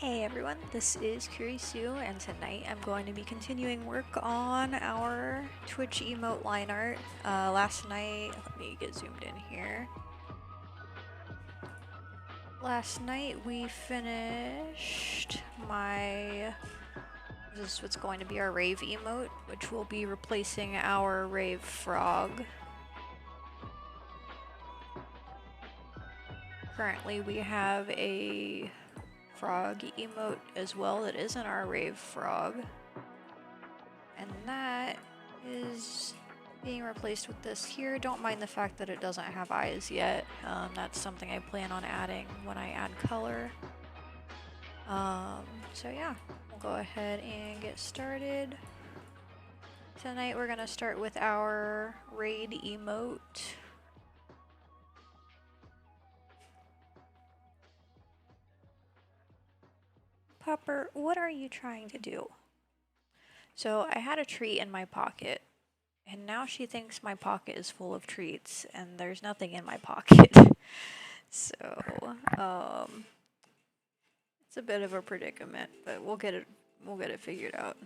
Hey everyone, this is Kurisu, and tonight I'm going to be continuing work on our Twitch emote line art. Last night, let me get zoomed in here. Last night we finished this is what's going to be our rave emote, which will be replacing our rave frog. Currently we have a frog emote as well that isn't our rave frog. And that is being replaced with this here. Don't mind the fact that it doesn't have eyes yet. That's something I plan on adding when I add color. So yeah, we'll go ahead and get started. Tonight we're gonna start with our raid emote. Pupper, what are you trying to do? So I had a treat in my pocket, and now she thinks my pocket is full of treats, and there's nothing in my pocket. So, it's a bit of a predicament, but we'll get it figured out.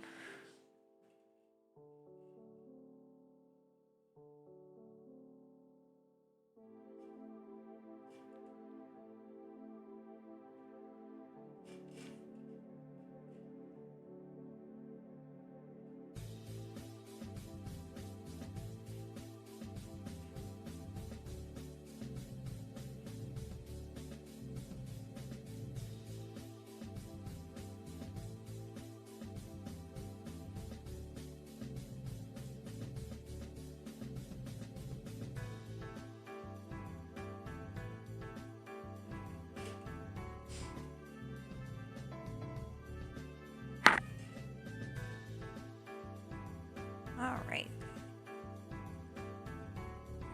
Alright.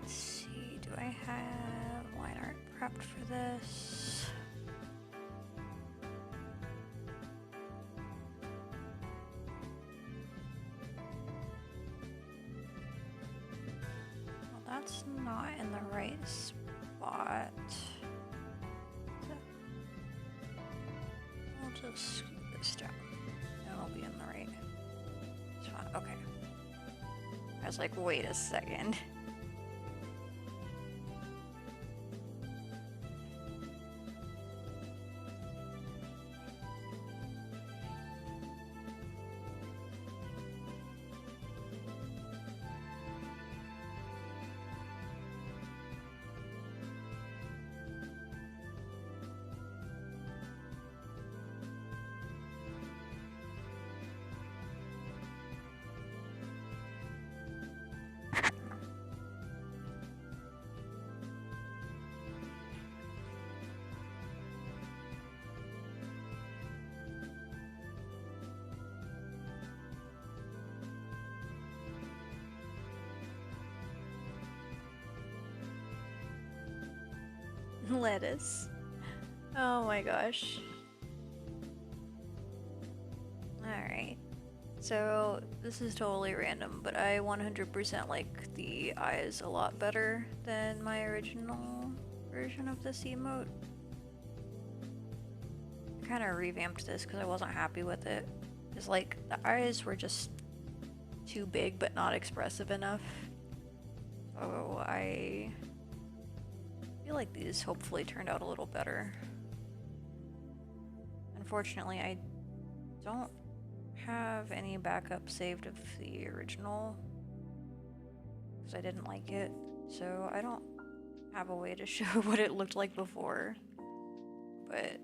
Let's see, do I have line art prepped for this? Well, that's not in the right spot. I'll just scoot this down. It'll be in the right spot. Okay. I was like, wait a second. Lettuce. Oh my gosh. Alright. So, this is totally random, but I 100% like the eyes a lot better than my original version of this emote. I kind of revamped this because I wasn't happy with it. It's like, the eyes were just too big but not expressive enough. So I feel like these hopefully turned out a little better. Unfortunately, I don't have any backup saved of the original because I didn't like it, so I don't have a way to show what it looked like before, but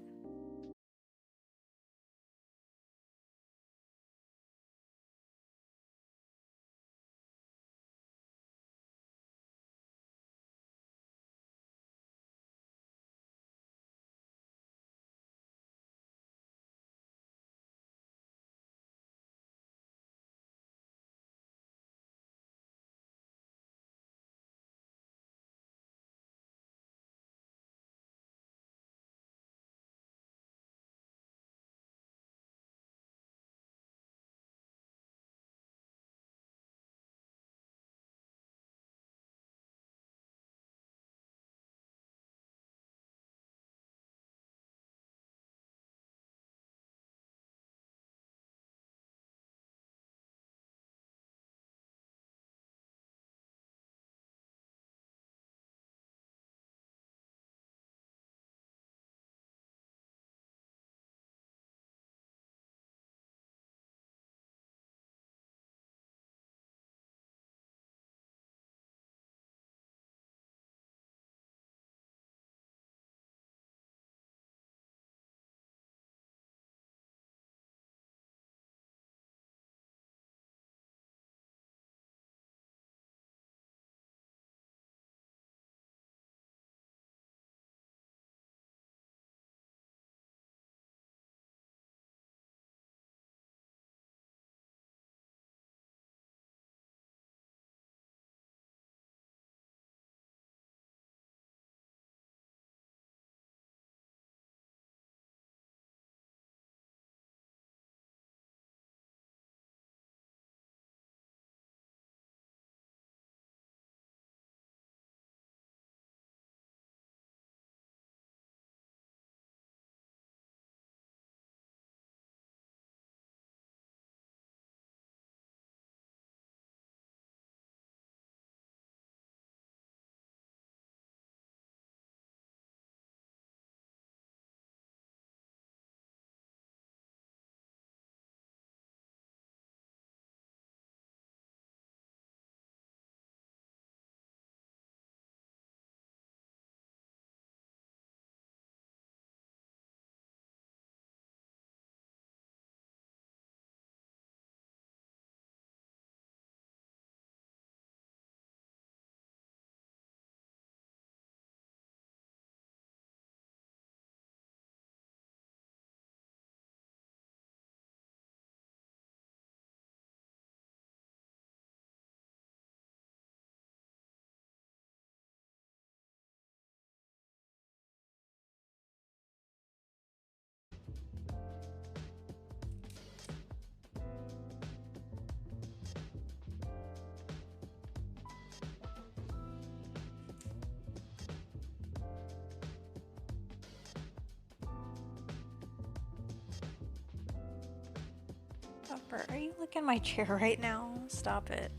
Pepper, are you licking my chair right now? Stop it.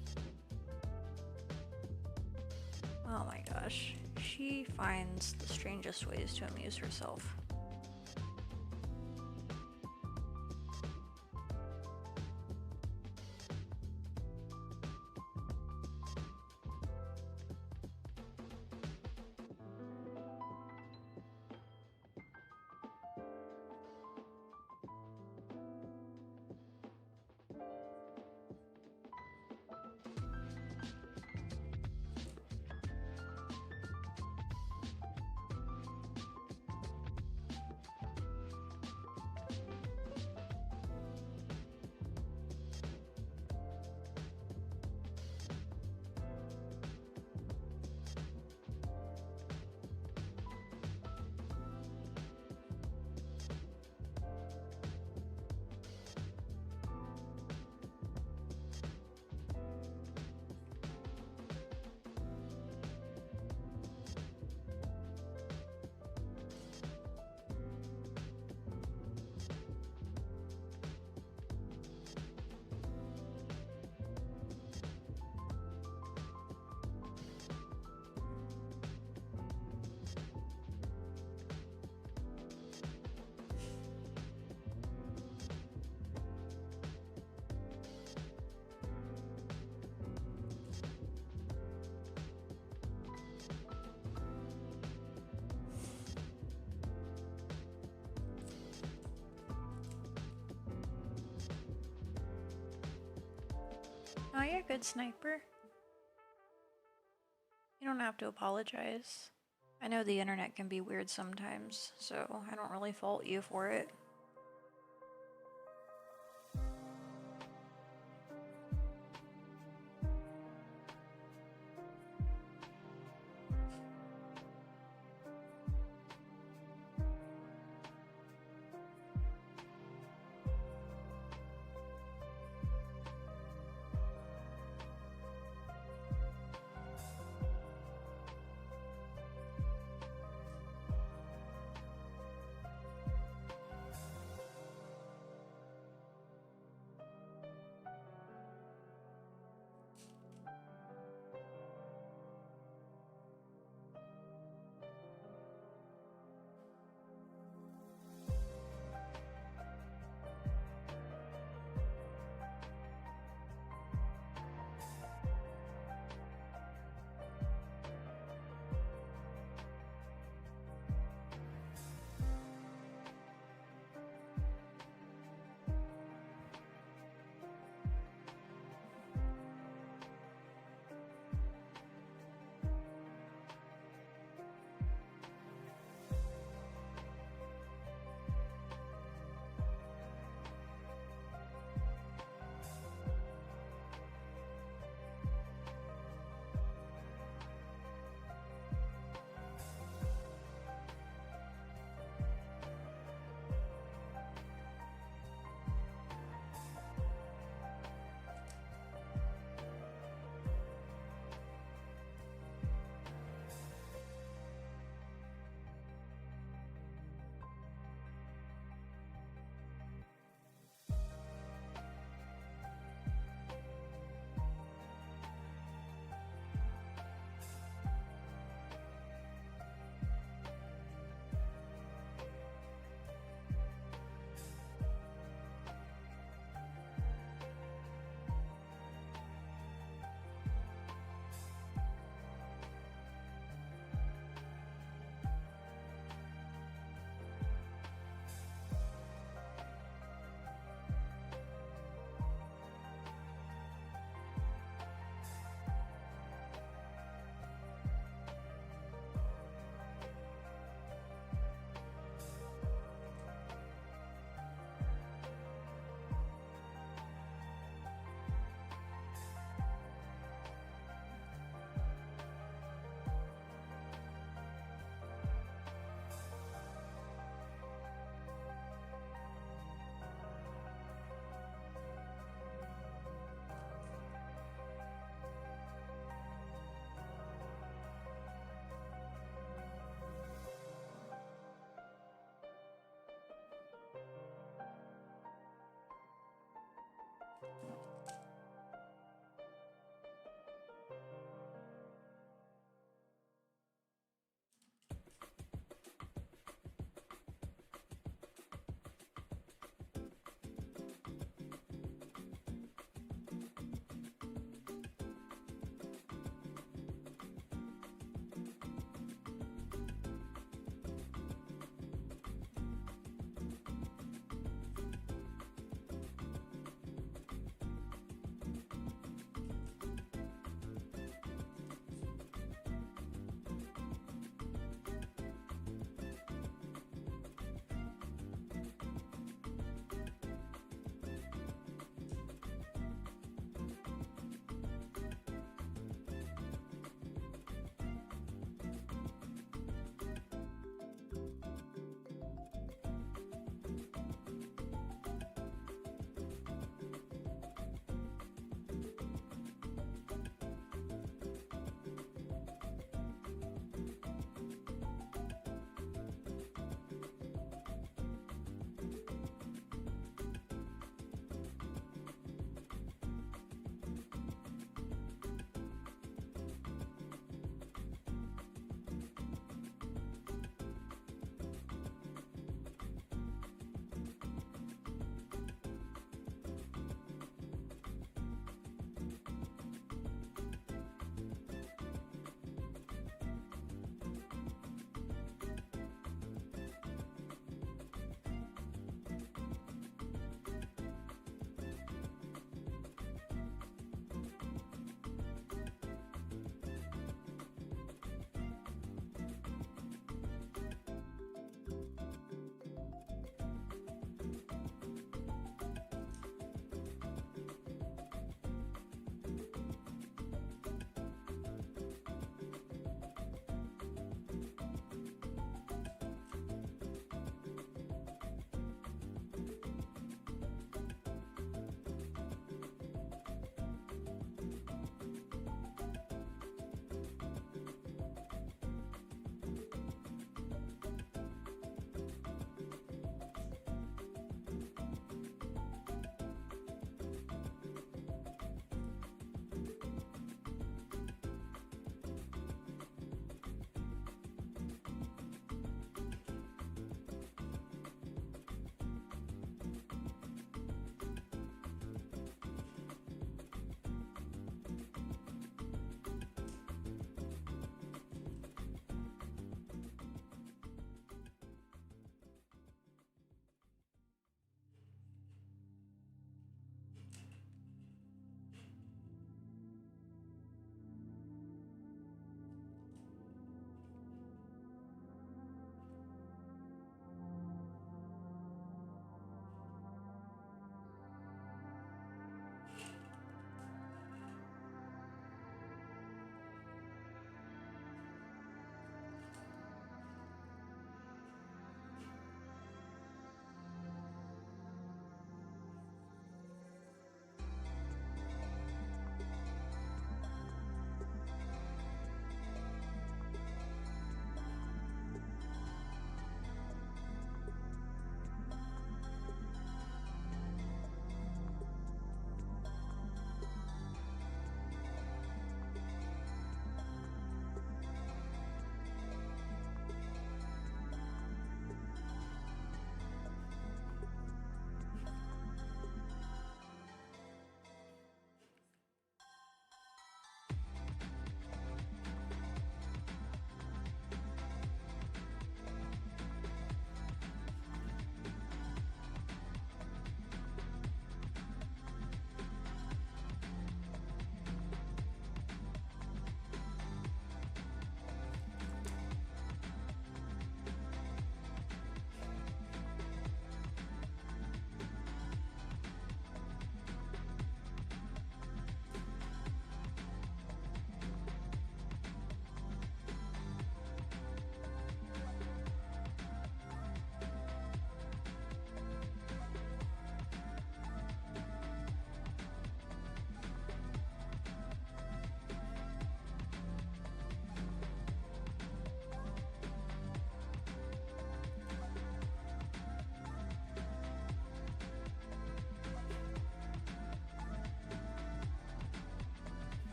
Oh my gosh. She finds the strangest ways to amuse herself. Oh, you're a good sniper. You don't have to apologize. I know the internet can be weird sometimes, so I don't really fault you for it.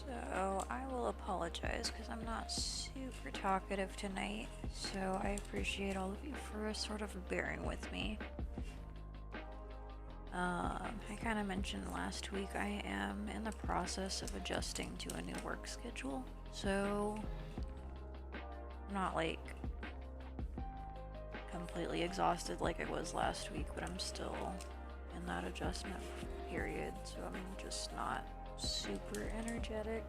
So I will apologize because I'm not super talkative tonight, so I appreciate all of you for sort of bearing with me. I kind of mentioned last week I am in the process of adjusting to a new work schedule, so I'm not like completely exhausted like I was last week, but I'm still in that adjustment period, so I'm just not super energetic.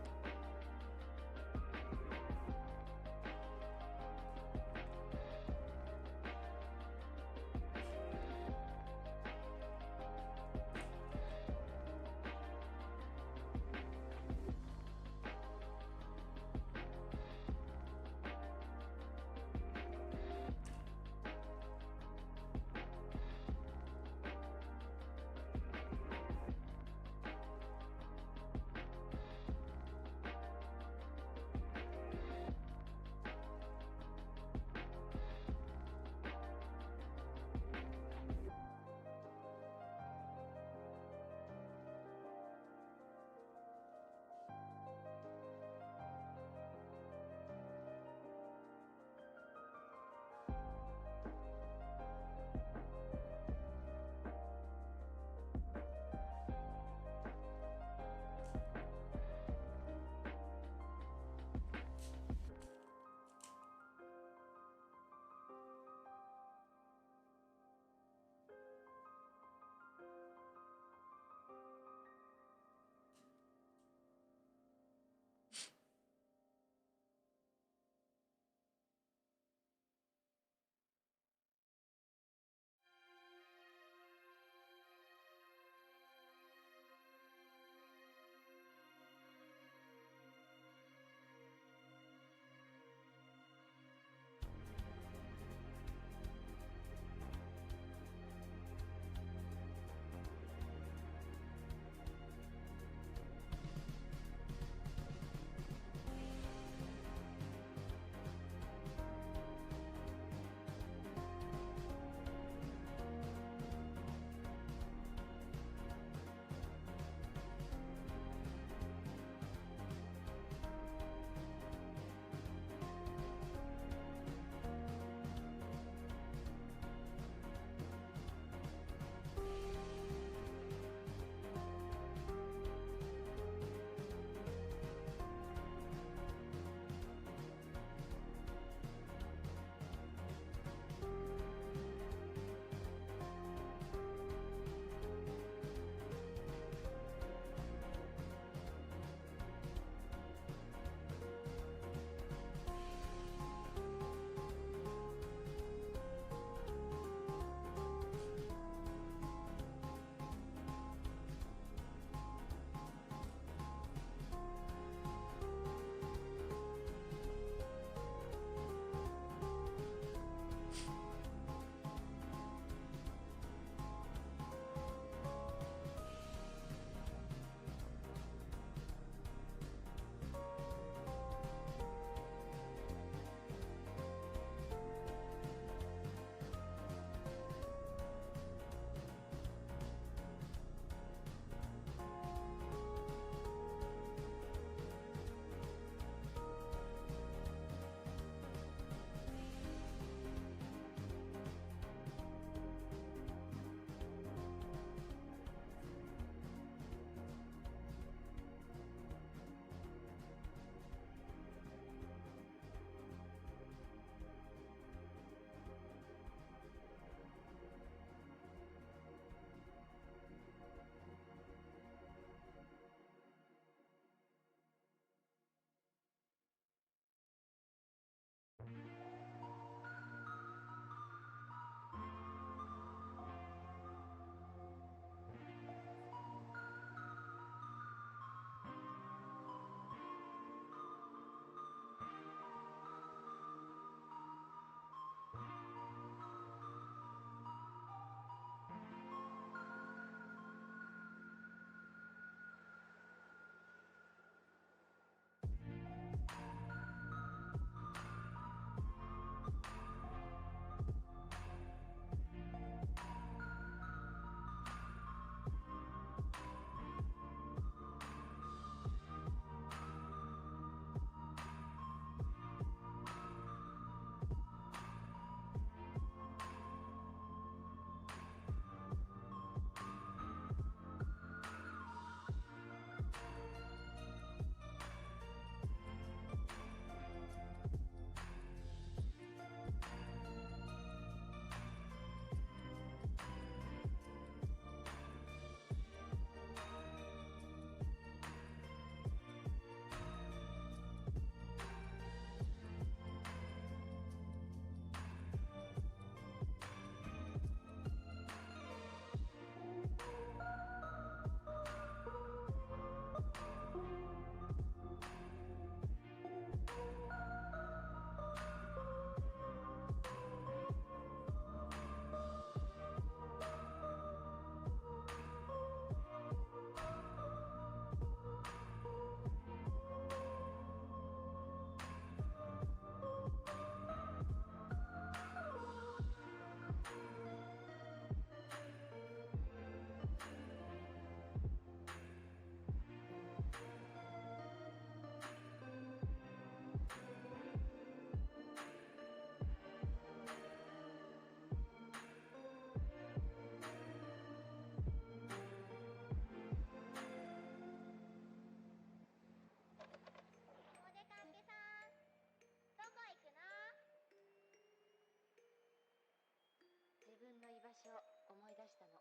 所思い出したの。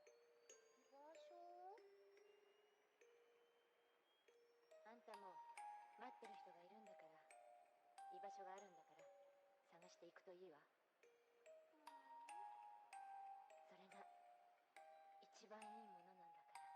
場所？あんたも待ってる人がいるんだから、居場所があるんだから探していくといいわ。それが一番いいものなんだから。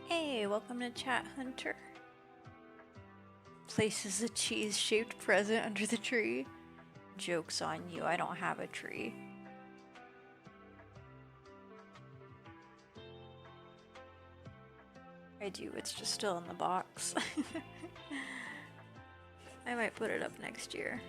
Hey, welcome to Chat Hunter. Places a cheese-shaped present under the tree. Joke's on you, I don't have a tree. I do, it's just still in the box. I might put it up next year.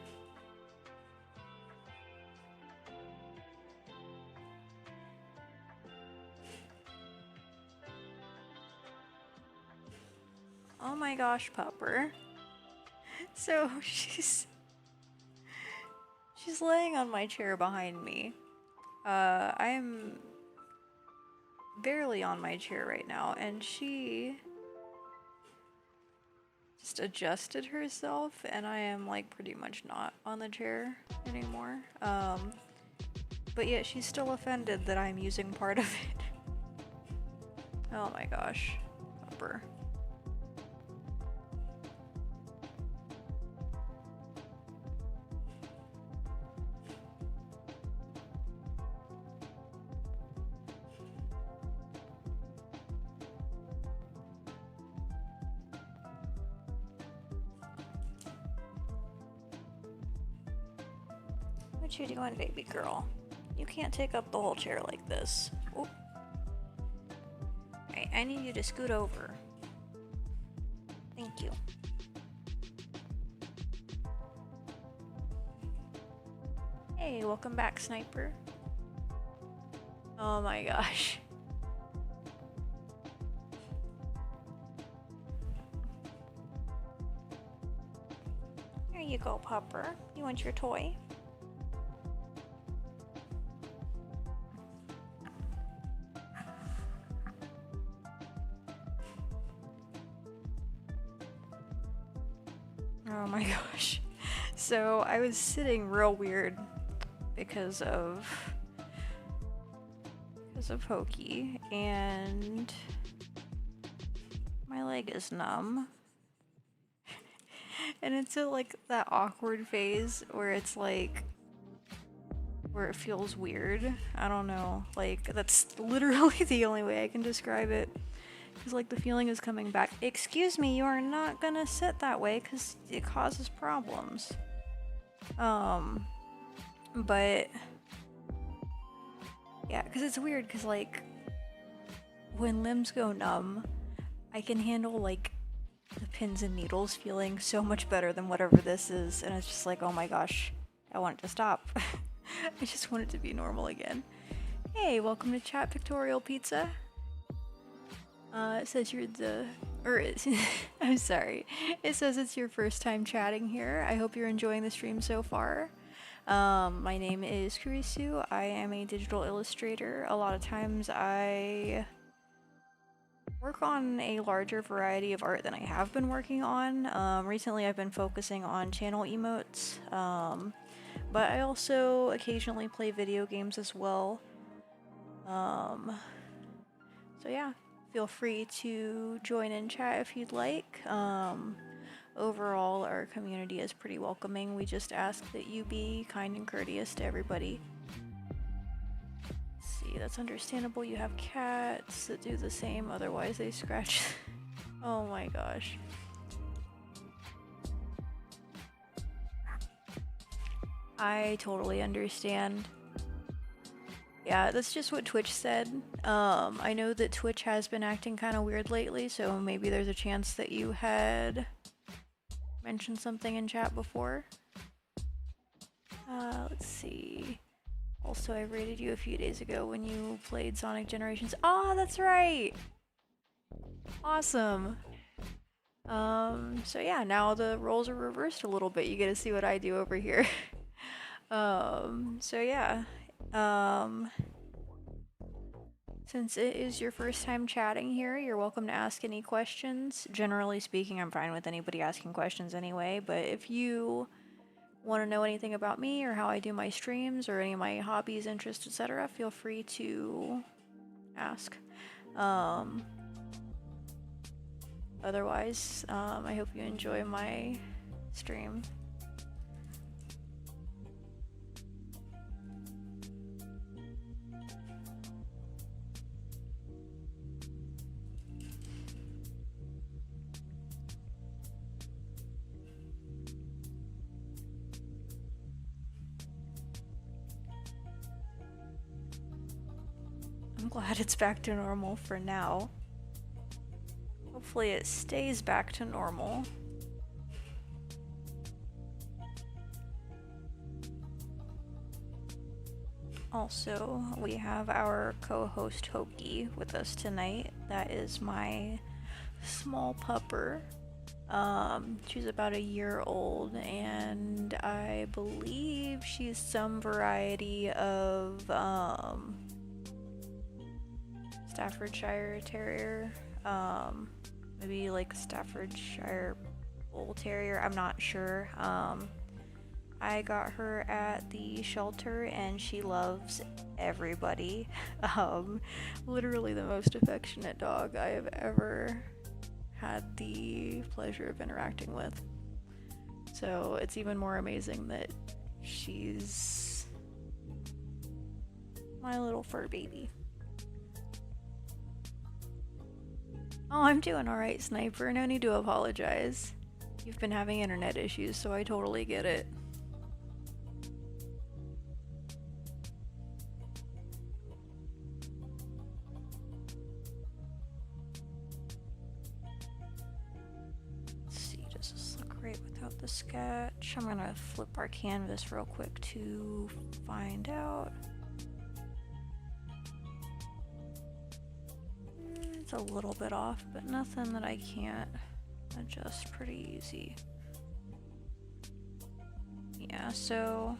Oh my gosh, Pupper. So she's laying on my chair behind me. I am barely on my chair right now, and she just adjusted herself, and I am like pretty much not on the chair anymore. But yet she's still offended that I'm using part of it. Oh my gosh, Pupper. What you doing, baby girl? You can't take up the whole chair like this. Oh. Alright, I need you to scoot over. Thank you. Hey, welcome back, Sniper. Oh my gosh. There you go, Pupper. You want your toy? Oh my gosh. So I was sitting real weird because of Hokey, and my leg is numb. And it's at like that awkward phase where it's like where it feels weird. I don't know. Like that's literally the only way I can describe it. Because like the feeling is coming back. Excuse me, you are not gonna sit that way because it causes problems. But yeah, because it's weird because like when limbs go numb, I can handle like the pins and needles feeling so much better than whatever this is, and it's just like, oh my gosh, I want it to stop. I just want it to be normal again. Hey, welcome to Chat Pictorial Pizza. It says you're I'm sorry. It says it's your first time chatting here. I hope you're enjoying the stream so far. My name is Kurisu. I am a digital illustrator. A lot of times I work on a larger variety of art than I have been working on. Recently I've been focusing on channel emotes, but I also occasionally play video games as well. So yeah, feel free to join in chat if you'd like. Overall, our community is pretty welcoming. We just ask that you be kind and courteous to everybody. Let's see. see, that's understandable. You have cats that do the same, otherwise they scratch. Oh my gosh. I totally understand. Yeah, that's just what Twitch said. I know that Twitch has been acting kind of weird lately, so maybe there's a chance that you had mentioned something in chat before. Let's see. Also, I rated you a few days ago when you played Sonic Generations. Oh, that's right! Awesome! So yeah, now the roles are reversed a little bit. You get to see what I do over here. So yeah. Since it is your first time chatting here, you're welcome to ask any questions. Generally speaking, I'm fine with anybody asking questions anyway, but if you want to know anything about me or how I do my streams or any of my hobbies, interests, etc., feel free to ask. Otherwise, I hope you enjoy my stream. I'm glad it's back to normal for now. Hopefully it stays back to normal. Also, we have our co-host Hoki with us tonight. That is my small pupper. She's about a year old, and I believe she's some variety of Staffordshire Terrier. Maybe like Staffordshire Bull Terrier. I'm not sure. I got her at the shelter and she loves everybody. Literally the most affectionate dog I have ever had the pleasure of interacting with. So it's even more amazing that she's my little fur baby. Oh, I'm doing alright, Sniper. No need to apologize. You've been having internet issues, so I totally get it. Does this look great without the sketch? I'm gonna flip our canvas real quick to find out. It's a little bit off, but nothing that I can't adjust pretty easy. Yeah, so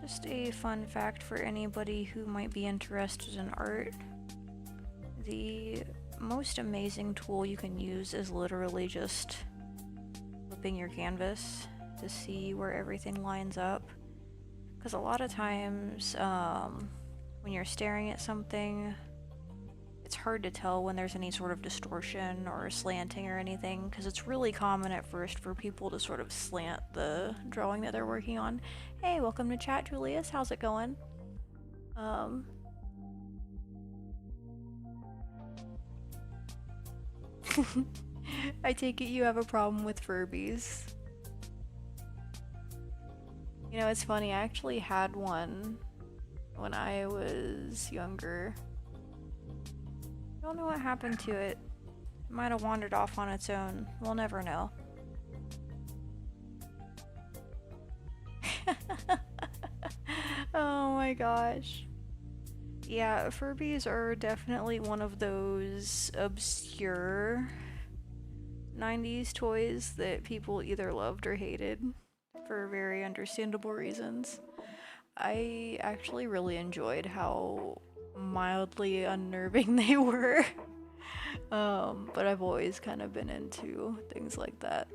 just a fun fact for anybody who might be interested in art. The most amazing tool you can use is literally just flipping your canvas to see where everything lines up. Because a lot of times when you're staring at something, it's hard to tell when there's any sort of distortion or slanting or anything, because it's really common at first for people to sort of slant the drawing that they're working on. Hey, welcome to chat, Julius. How's it going? I take it you have a problem with Furbies. You know, it's funny, I actually had one when I was younger. I don't know what happened to it. It might have wandered off on its own. We'll never know. Oh my gosh. Yeah, Furbies are definitely one of those obscure 90s toys that people either loved or hated for very understandable reasons. I actually really enjoyed how mildly unnerving they were. But I've always kind of been into things like that.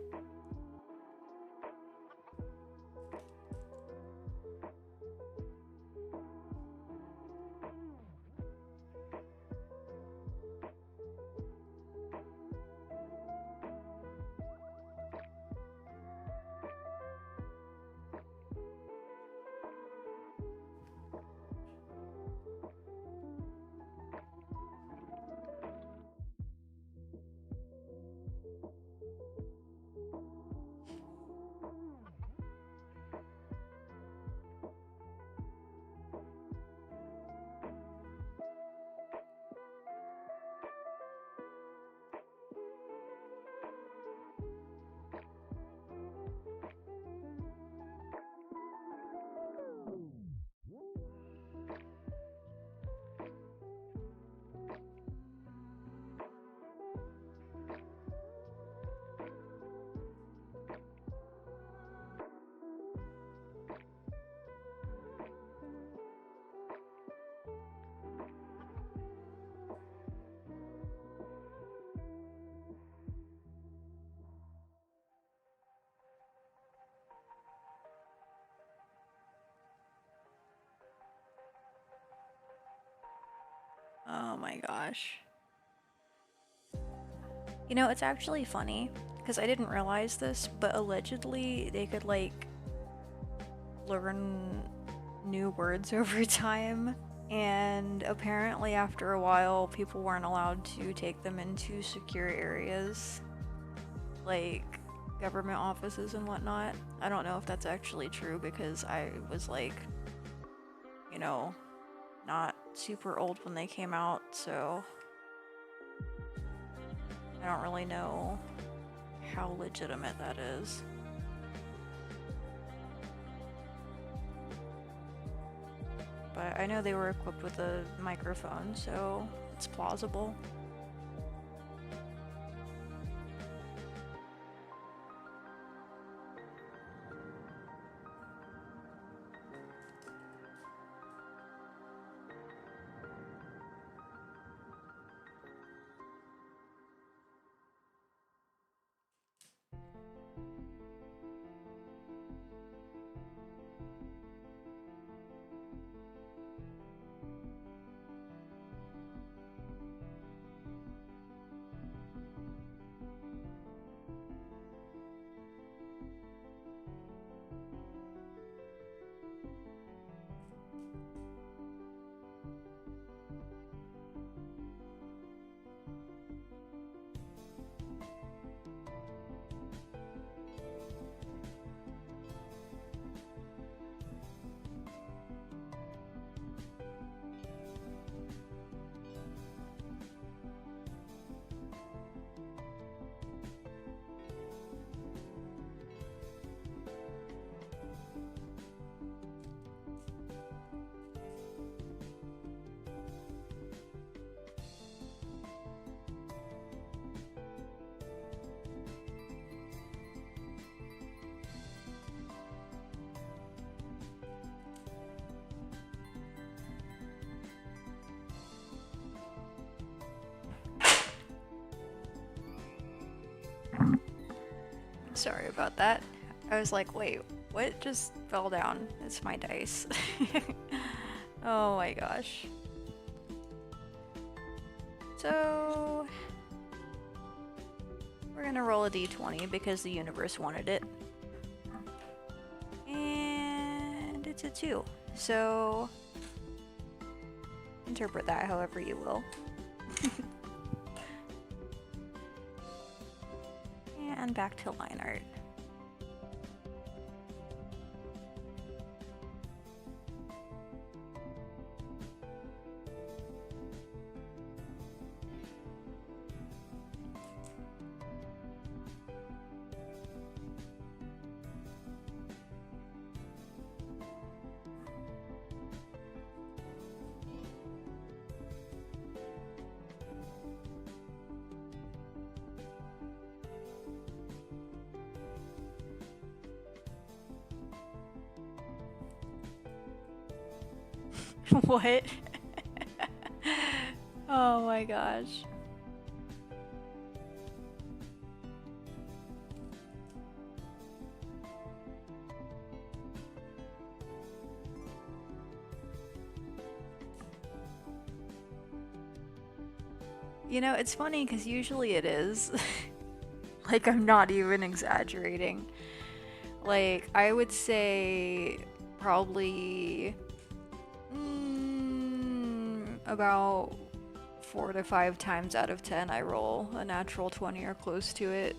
my gosh. You know, it's actually funny, because I didn't realize this, but allegedly they could, like, learn new words over time, and apparently after a while people weren't allowed to take them into secure areas, like government offices and whatnot. I don't know if that's actually true, because I was, like, you know, not super old when they came out, so I don't really know how legitimate that is. But I know they were equipped with a microphone, so it's plausible. Sorry about that. I was like, wait, what just fell down? It's my dice. Oh my gosh. So we're gonna roll a d20 because the universe wanted it. And it's a 2. So interpret that however you will. And back to line art. What? Oh my gosh. You know, it's funny because usually it is. Like, I'm not even exaggerating. Like, I would say probably about 4 to 5 times out of 10 I roll a natural 20 or close to it.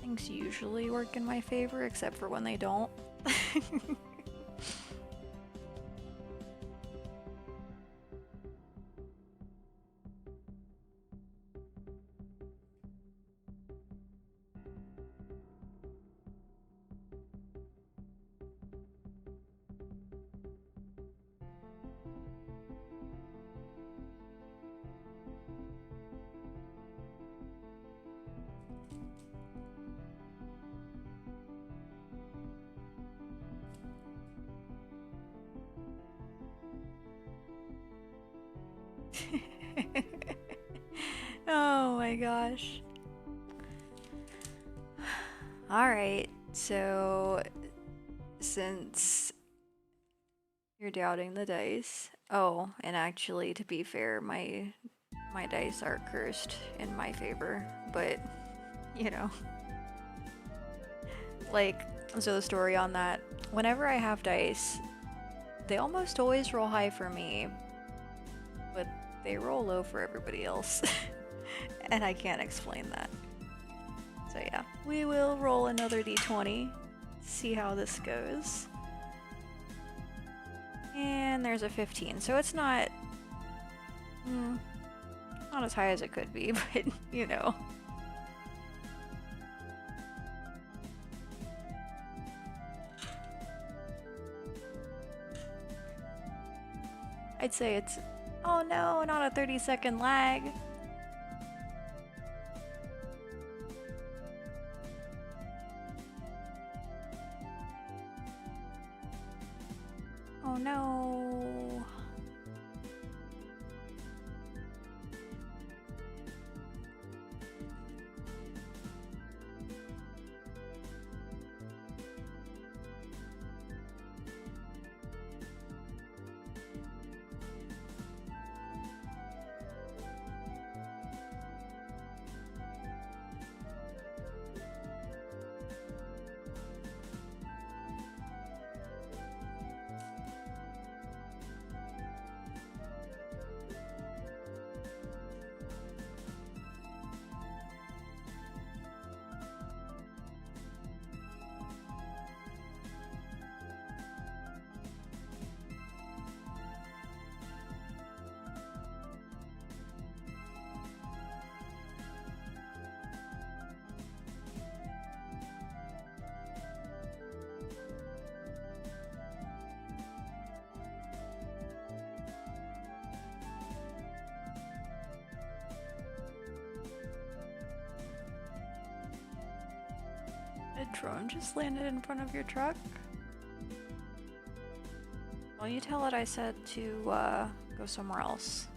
Things usually work in my favor, except for when they don't. Oh my gosh. Alright, so since You're doubting the dice. Oh, and actually, to be fair, my dice are cursed in my favor, but you know, like, so the story on that, whenever I have dice, they almost always roll high for me, but they roll low for everybody else. And I can't explain that. So yeah, we will roll another d20, see how this goes. And there's a 15, so it's not as high as it could be, but you know. I'd say it's, oh no, not a 30-second lag. Oh no. A drone just landed in front of your truck? Well, you tell it I said to go somewhere else.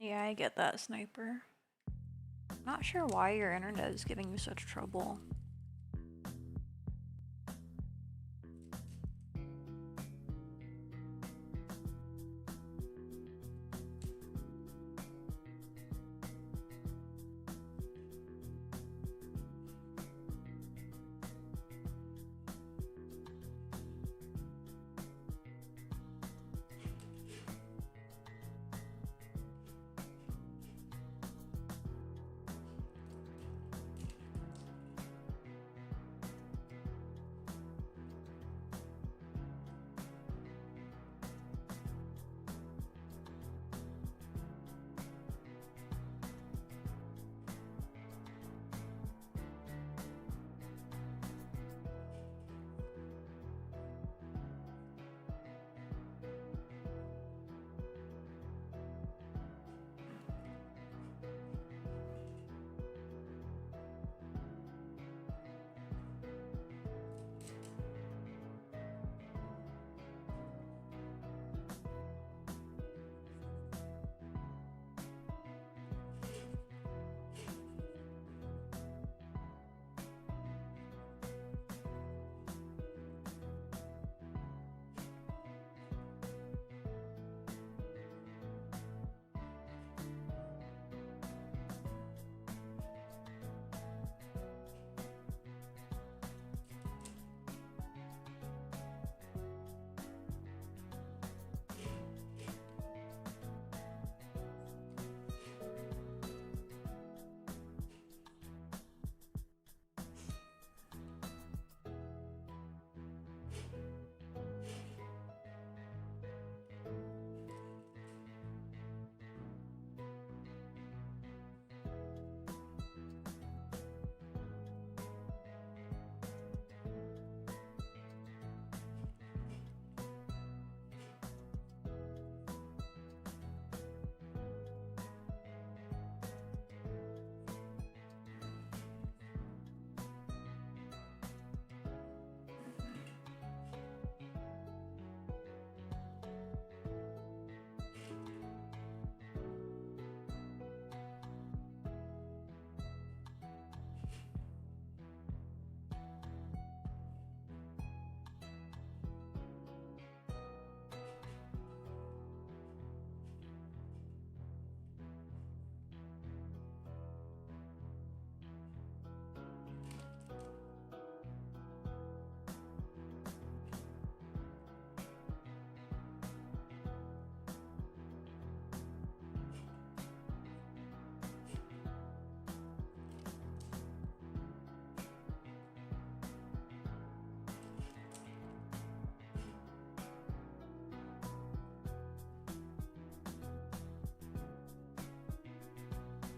Yeah, I get that, Sniper. Not sure why your internet is giving you such trouble.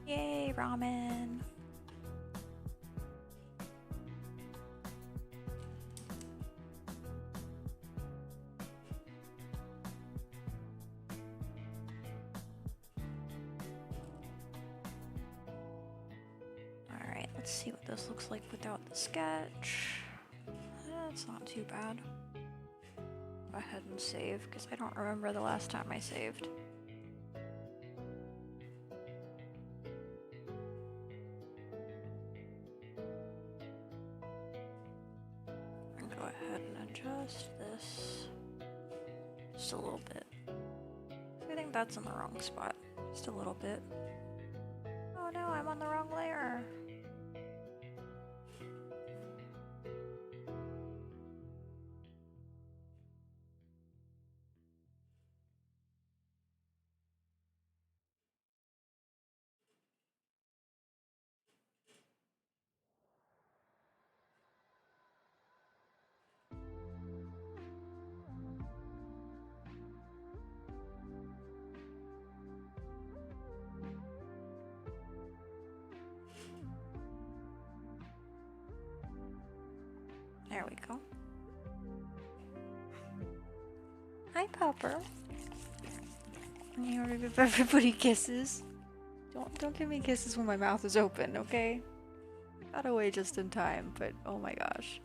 Yay, ramen! Alright, let's see what this looks like without the sketch. It's not too bad. Go ahead and save, because I don't remember the last time I saved. And go ahead and adjust this just a little bit. I think that's in the wrong spot. Just a little bit. Oh no, I'm on the wrong layer. There we go. Hi, Popper. You want to give everybody kisses? Don't give me kisses when my mouth is open, okay? Got away just in time, but oh my gosh.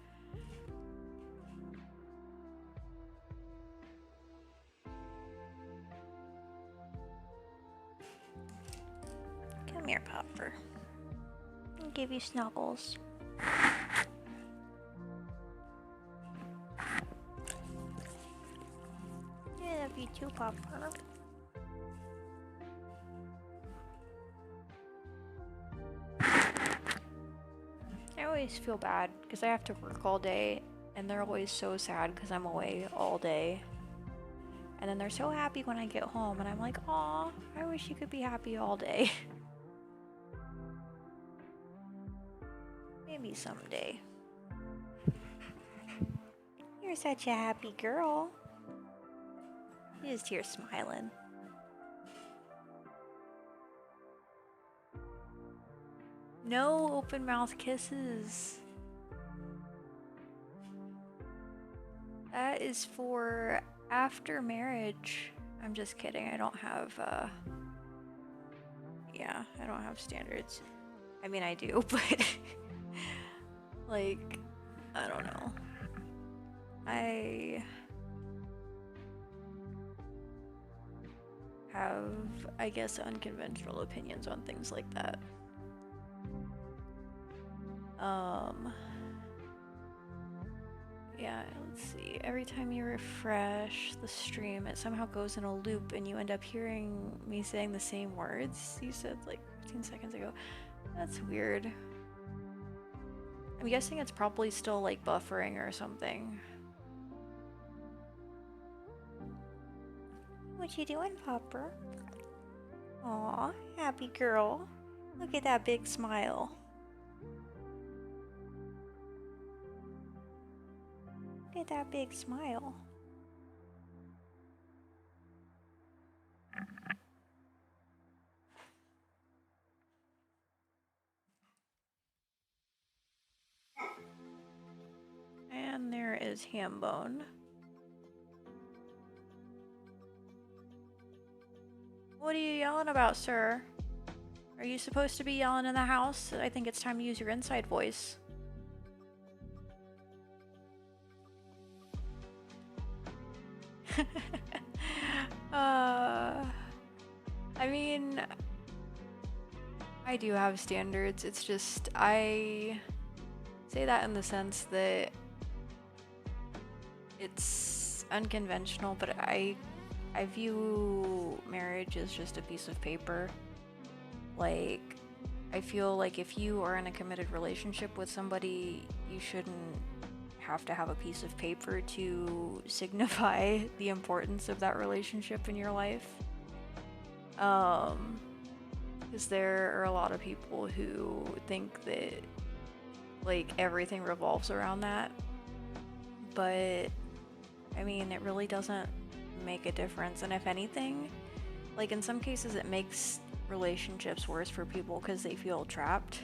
Popper. I'll give you snuggles. I love you too, Popper. I always feel bad because I have to work all day, and they're always so sad because I'm away all day. And then they're so happy when I get home, and I'm like, aw, I wish you could be happy all day. Maybe someday. You're such a happy girl. You're just here smiling. No open mouth kisses. That is for after marriage. I'm just kidding. I don't have, yeah, I don't have standards. I mean, I do, but, like, I don't know. I have, I guess, unconventional opinions on things like that. Yeah, let's see. Every time you refresh the stream, it somehow goes in a loop and you end up hearing me saying the same words you said like 15 seconds ago. That's weird. I'm guessing it's probably still like buffering or something. What you doing, Popper? Aw, happy girl. Look at that big smile. Look at that big smile. And there is Hambone. What are you yelling about, sir? Are you supposed to be yelling in the house? I think it's time to use your inside voice. I mean, I do have standards. It's just, I say that in the sense that it's unconventional, but I view marriage as just a piece of paper. Like, I feel like if you are in a committed relationship with somebody, you shouldn't have to have a piece of paper to signify the importance of that relationship in your life. Because there are a lot of people who think that like everything revolves around that, but I mean, it really doesn't make a difference. And if anything, like in some cases it makes relationships worse for people because they feel trapped.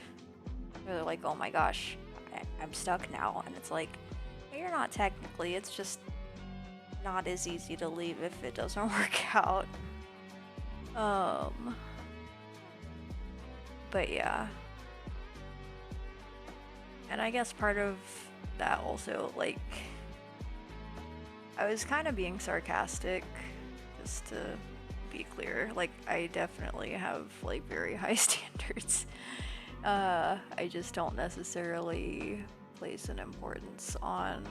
They're like, oh my gosh, I'm stuck now. And it's like, you're not technically, it's just not as easy to leave if it doesn't work out. But yeah. And I guess part of that also, like, I was kind of being sarcastic, just to be clear. Like, I definitely have, like, very high standards. I just don't necessarily place an importance on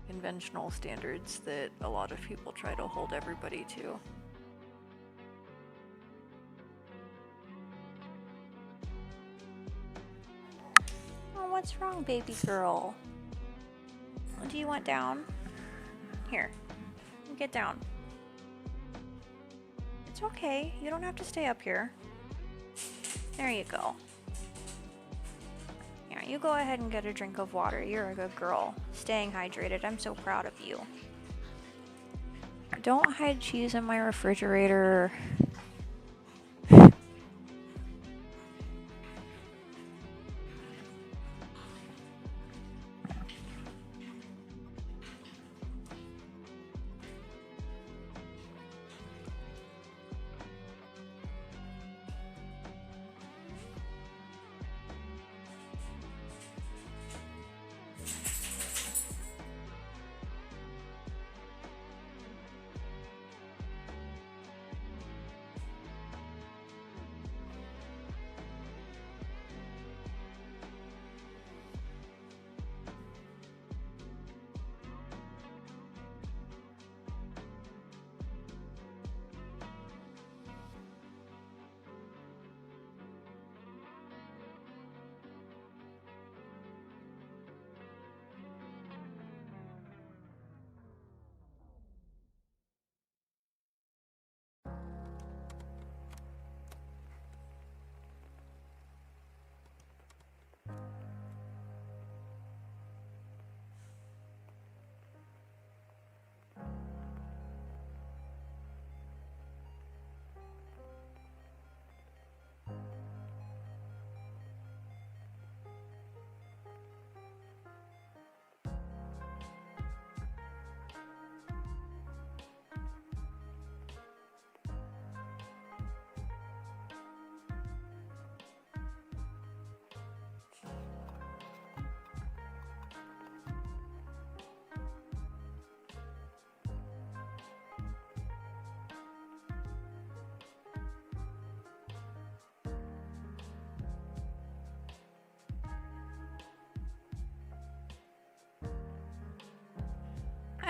conventional standards that a lot of people try to hold everybody to. Oh, what's wrong, baby girl? What do you want down? Here, get down. It's okay, you don't have to stay up here. There you go. Here, you go ahead and get a drink of water. You're a good girl. Staying hydrated. I'm so proud of you. Don't hide cheese in my refrigerator.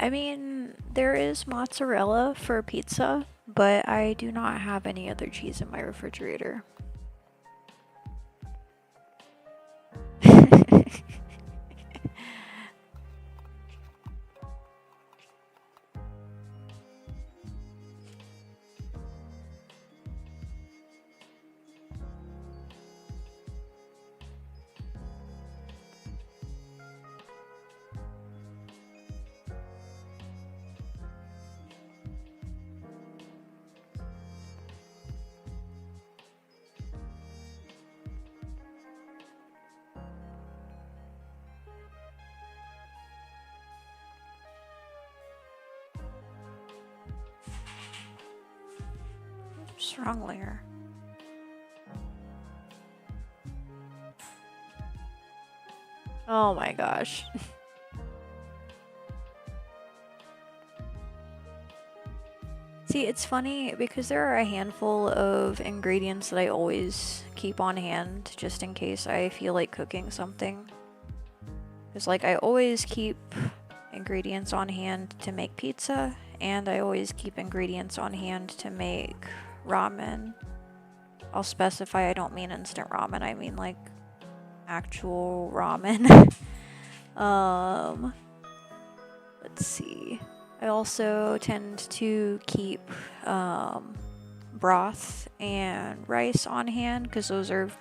I mean, there is mozzarella for pizza, but I do not have any other cheese in my refrigerator. Oops, wrong layer. Oh my gosh. See, it's funny because there are a handful of ingredients that I always keep on hand just in case I feel like cooking something. Because, like, I always keep ingredients on hand to make pizza, and I always keep ingredients on hand to make ramen. I'll specify I don't mean instant ramen, I mean, like, actual ramen. Let's see. I also tend to keep broth and rice on hand because those are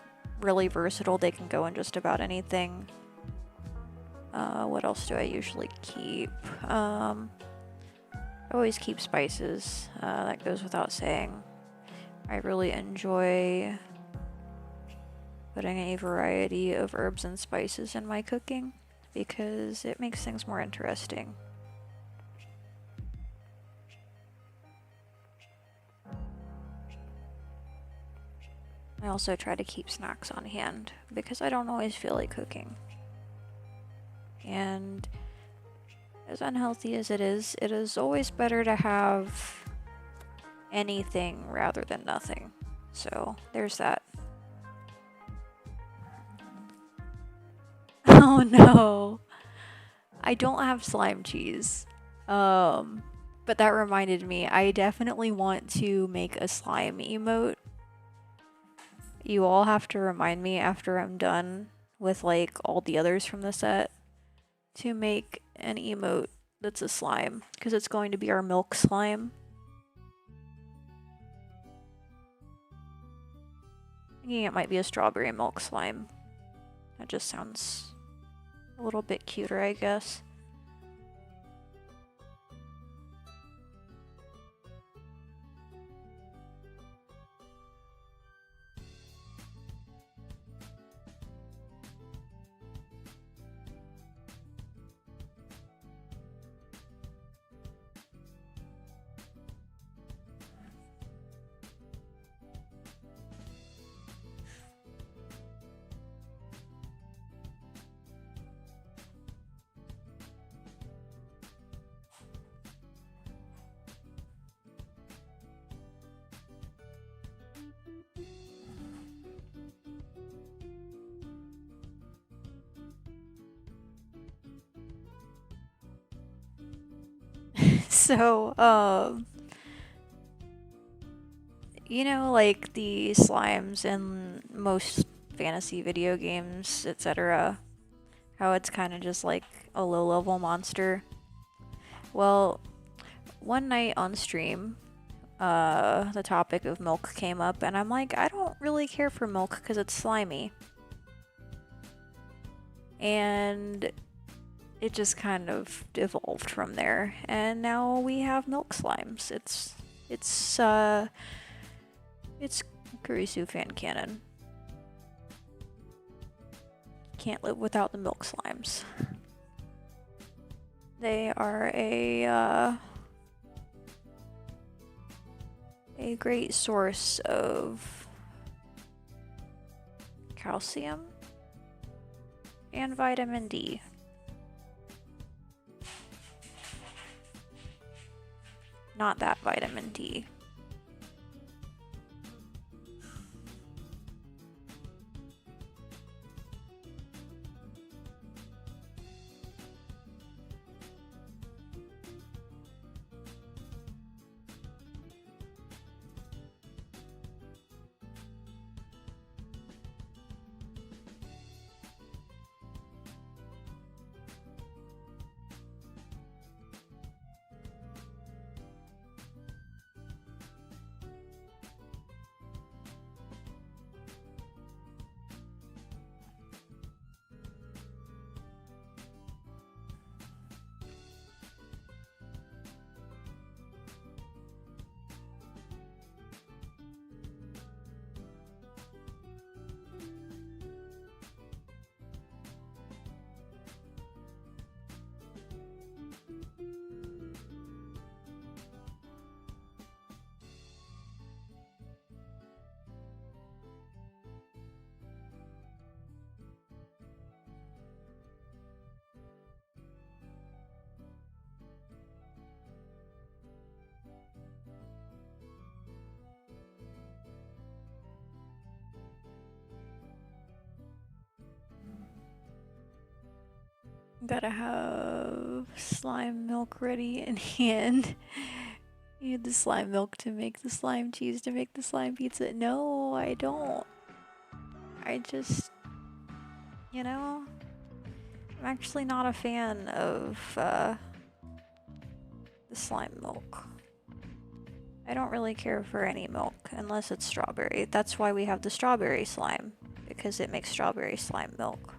really versatile. They can go in just about anything. What else do I usually keep? I always keep spices. That goes without saying. I really enjoy putting a variety of herbs and spices in my cooking because it makes things more interesting. I also try to keep snacks on hand because I don't always feel like cooking. And as unhealthy as it is always better to have anything rather than nothing. So there's that. Oh no. I don't have slime cheese. But that reminded me, I definitely want to make a slime emote. You all have to remind me after I'm done with like all the others from the set to make an emote that's a slime, because it's going to be our milk slime. Thinking it might be a strawberry milk slime. That just sounds a little bit cuter, I guess. So, you know, like the slimes in most fantasy video games, etc., how it's kind of just like a low-level monster. Well, one night on stream, the topic of milk came up, and I'm like, I don't really care for milk because it's slimy. And it just kind of evolved from there, and now we have milk slimes. It's Kurisu fan canon. Can't live without the milk slimes. They are a great source of calcium and vitamin D. Not that vitamin D. Gotta have slime milk ready in hand. You need the slime milk to make the slime cheese to make the slime pizza. No, I don't. I just, I'm actually not a fan of the slime milk. I don't really care for any milk unless it's strawberry. That's why we have the strawberry slime, because it makes strawberry slime milk.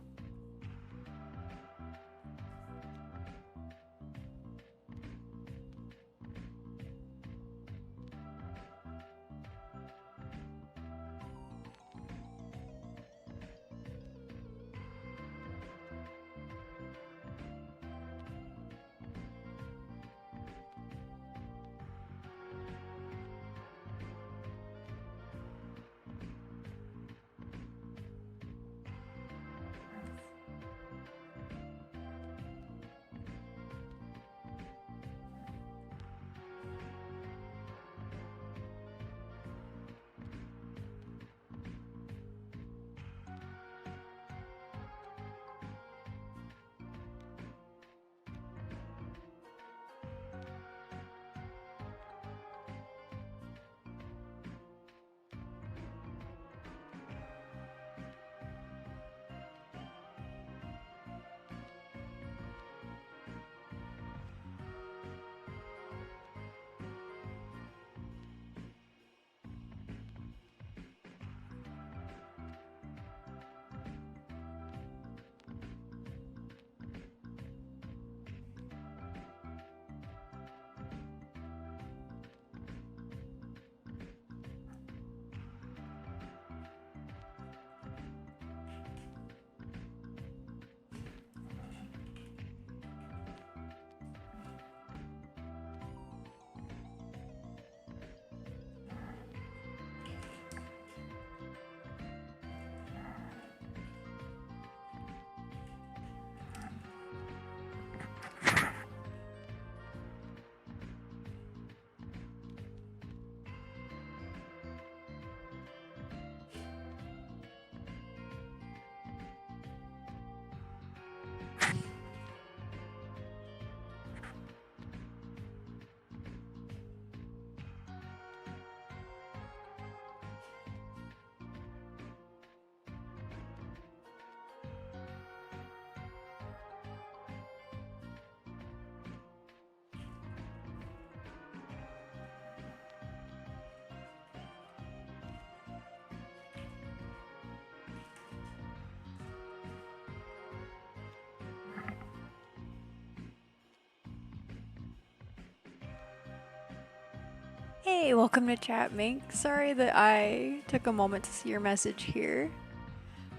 Hey, welcome to chat, Mink. Sorry that I took a moment to see your message here.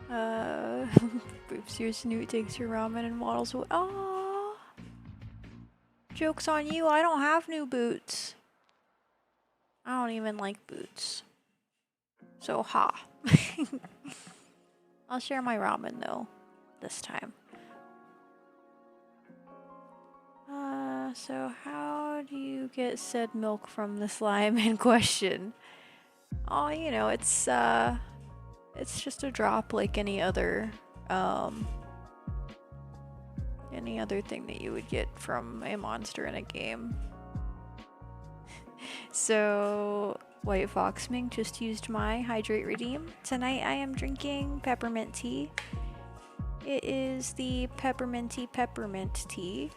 Boops your snoot, takes your ramen and waddles away. Aww. Joke's on you, I don't have new boots. I don't even like boots. So, ha. I'll share my ramen, though, this time. So how do you get said milk from the slime in question? Oh, it's just a drop like any other thing that you would get from a monster in a game. So, White Fox Mink just used my Hydrate Redeem. Tonight I am drinking peppermint tea. It is the pepperminty peppermint tea.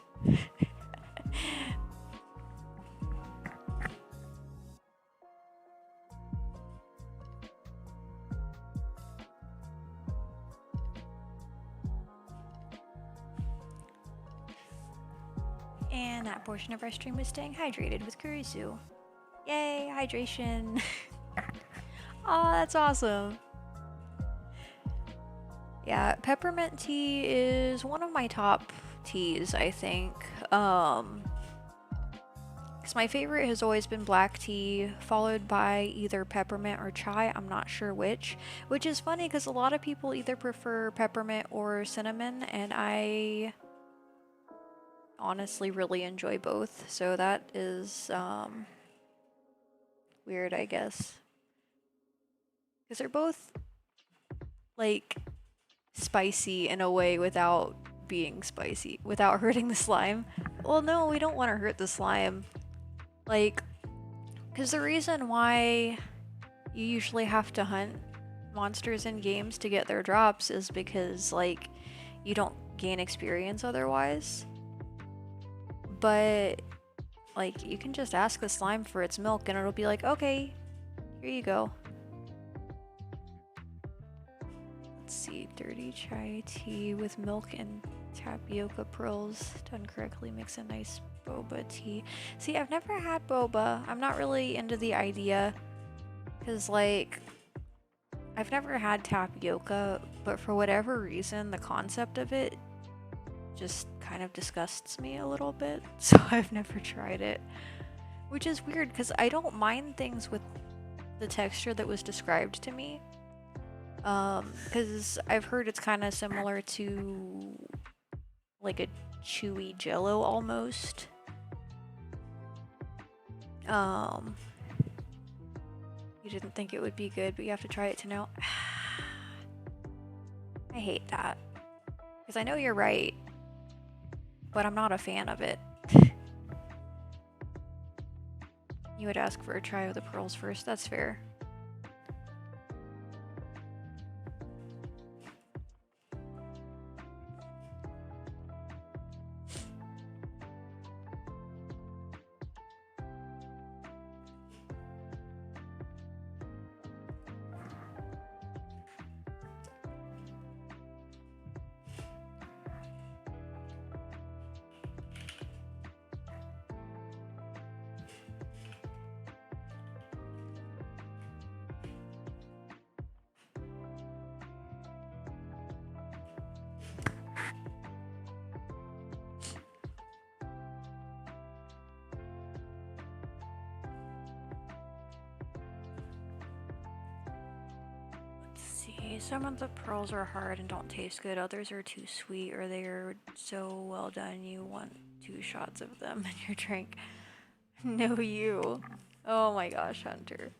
And that portion of our stream was staying hydrated with Kurisu. Yay, hydration. Oh, that's awesome. Yeah, peppermint tea is one of my top teas, I think. Because my favorite has always been black tea, followed by either peppermint or chai. I'm not sure which is funny because a lot of people either prefer peppermint or cinnamon, and I honestly really enjoy both. So that is weird, I guess. Because they're both like spicy in a way without being spicy without hurting the slime. Well, no, we don't want to hurt the slime. Like, because the reason why you usually have to hunt monsters in games to get their drops is because, like, you don't gain experience otherwise. But, like, you can just ask the slime for its milk and it'll be like, okay, here you go. Let's see, dirty chai tea with milk and tapioca pearls done correctly makes a nice boba tea. See, I've never had boba. I'm not really into the idea because, like, I've never had tapioca, but for whatever reason, the concept of it just kind of disgusts me a little bit, so I've never tried it. Which is weird because I don't mind things with the texture that was described to me. Because I've heard it's kind of similar to like a chewy jello almost. You didn't think it would be good, but you have to try it to know. I hate that. Because I know you're right, but I'm not a fan of it. You would ask for a try of the pearls first, that's fair. Some of the pearls are hard and don't taste good, others are too sweet or they are so well done you want 2 shots of them in your drink. No, you. Oh my gosh, Hunter.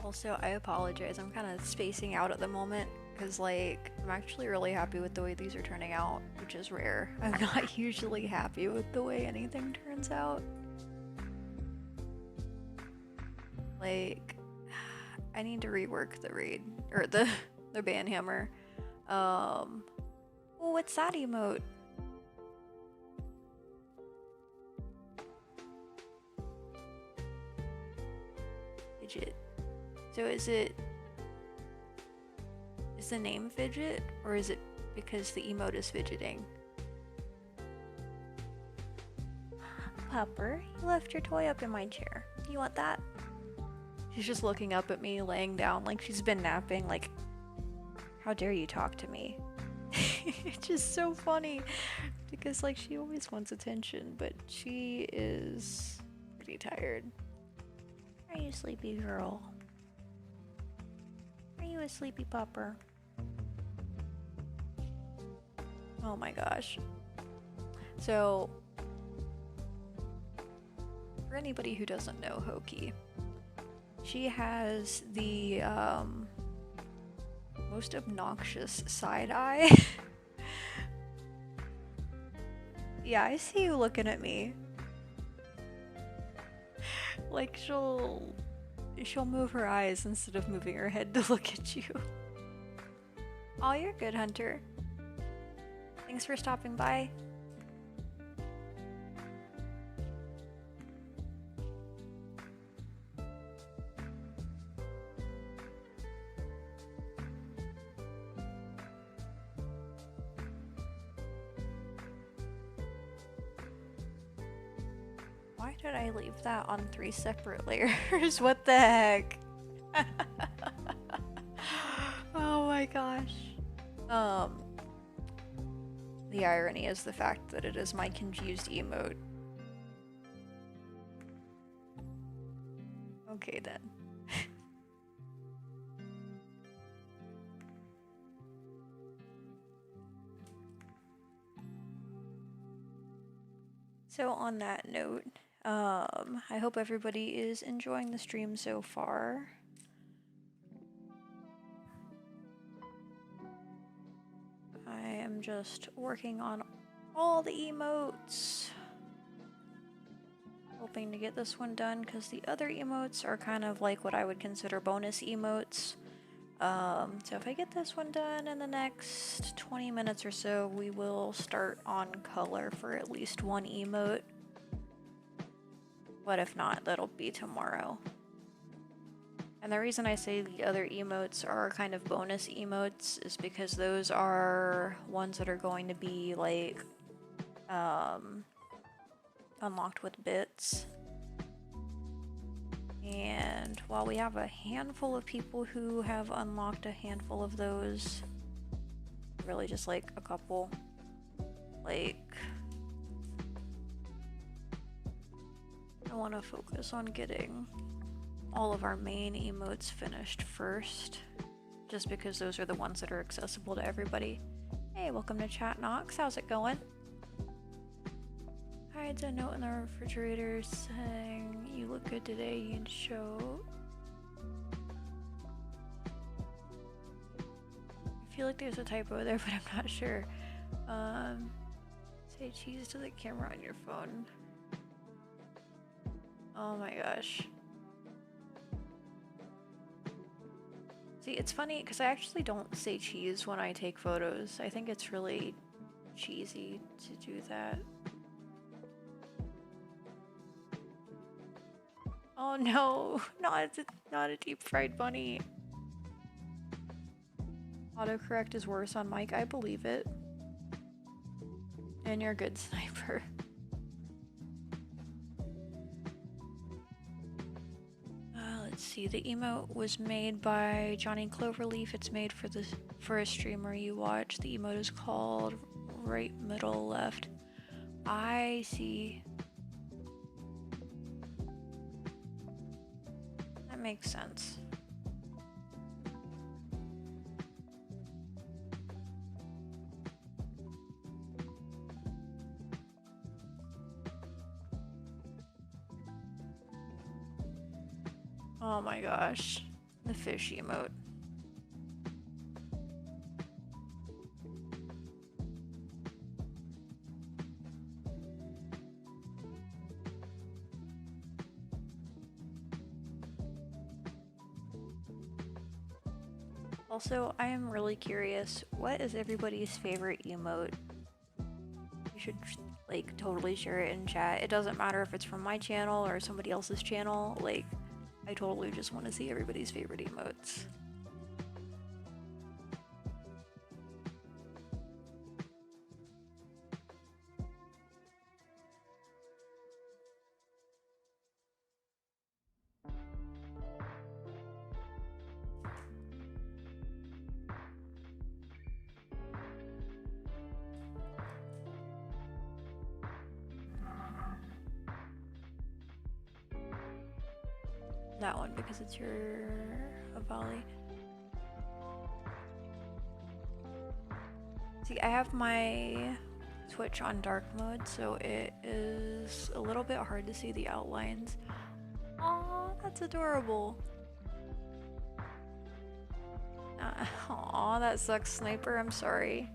Also, I apologize, I'm kind of spacing out at the moment because, like, I'm actually really happy with the way these are turning out, which is rare. I'm not usually happy with the way anything turns out. Like, I need to rework the raid, or the banhammer. Oh, what's that emote? Fidget. So is the name fidget, or is it because the emote is fidgeting? Pupper, you left your toy up in my chair. You want that? She's just looking up at me, laying down like she's been napping, like, how dare you talk to me? It's just so funny because, like, she always wants attention, but she is pretty tired. Are you sleepy, girl? Are you a sleepy pupper? Oh my gosh. So, for anybody who doesn't know Hoki, she has the most obnoxious side eye. Yeah, I see you looking at me. Like, she'll move her eyes instead of moving her head to look at you. Oh, you're good, Hunter. Thanks for stopping by. Why did I leave that on 3 separate layers? What the heck? Oh my gosh. The irony is the fact that it is my confused emote. Okay then. So on that note, I hope everybody is enjoying the stream so far. I am just working on all the emotes. Hoping to get this one done because the other emotes are kind of like what I would consider bonus emotes. So if I get this one done in the next 20 minutes or so, we will start on color for at least one emote. But if not, that'll be tomorrow. And the reason I say the other emotes are kind of bonus emotes is because those are ones that are going to be like unlocked with bits. And while we have a handful of people who have unlocked a handful of those, really just like a couple, like I want to focus on getting all of our main emotes finished first, just because those are the ones that are accessible to everybody. Hey, welcome to Chat Knox, how's it going? Hides a note in the refrigerator saying, "You look good today, you'd show." I feel like there's a typo there, but I'm not sure. Say cheese to the camera on your phone. Oh my gosh. See, it's funny because I actually don't say cheese when I take photos. I think it's really cheesy to do that. Oh no, not a deep fried bunny. Autocorrect is worse on mic, I believe it. And you're a good sniper. Let's see, the emote was made by Johnny Cloverleaf. It's made for a streamer you watch. The emote is called Right Middle Left. I see. That makes sense. Oh my gosh, the fish emote. Also, I am really curious, what is everybody's favorite emote? You should like totally share it in chat. It doesn't matter if it's from my channel or somebody else's channel, like I totally just want to see everybody's favorite emotes. That one because it's your Avali. See, I have my Twitch on dark mode, so it is a little bit hard to see the outlines. Aw, that's adorable. Aw, that sucks, Sniper. I'm sorry.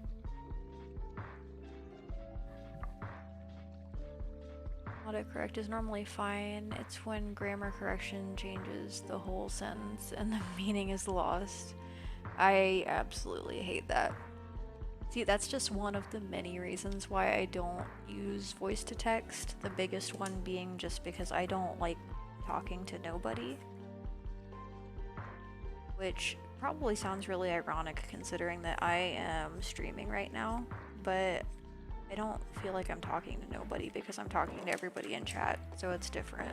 Autocorrect is normally fine. It's when grammar correction changes the whole sentence and the meaning is lost. I absolutely hate that. See, that's just one of the many reasons why I don't use voice to text. The biggest one being just because I don't like talking to nobody. Which probably sounds really ironic considering that I am streaming right now, but I don't feel like I'm talking to nobody because I'm talking to everybody in chat, so it's different.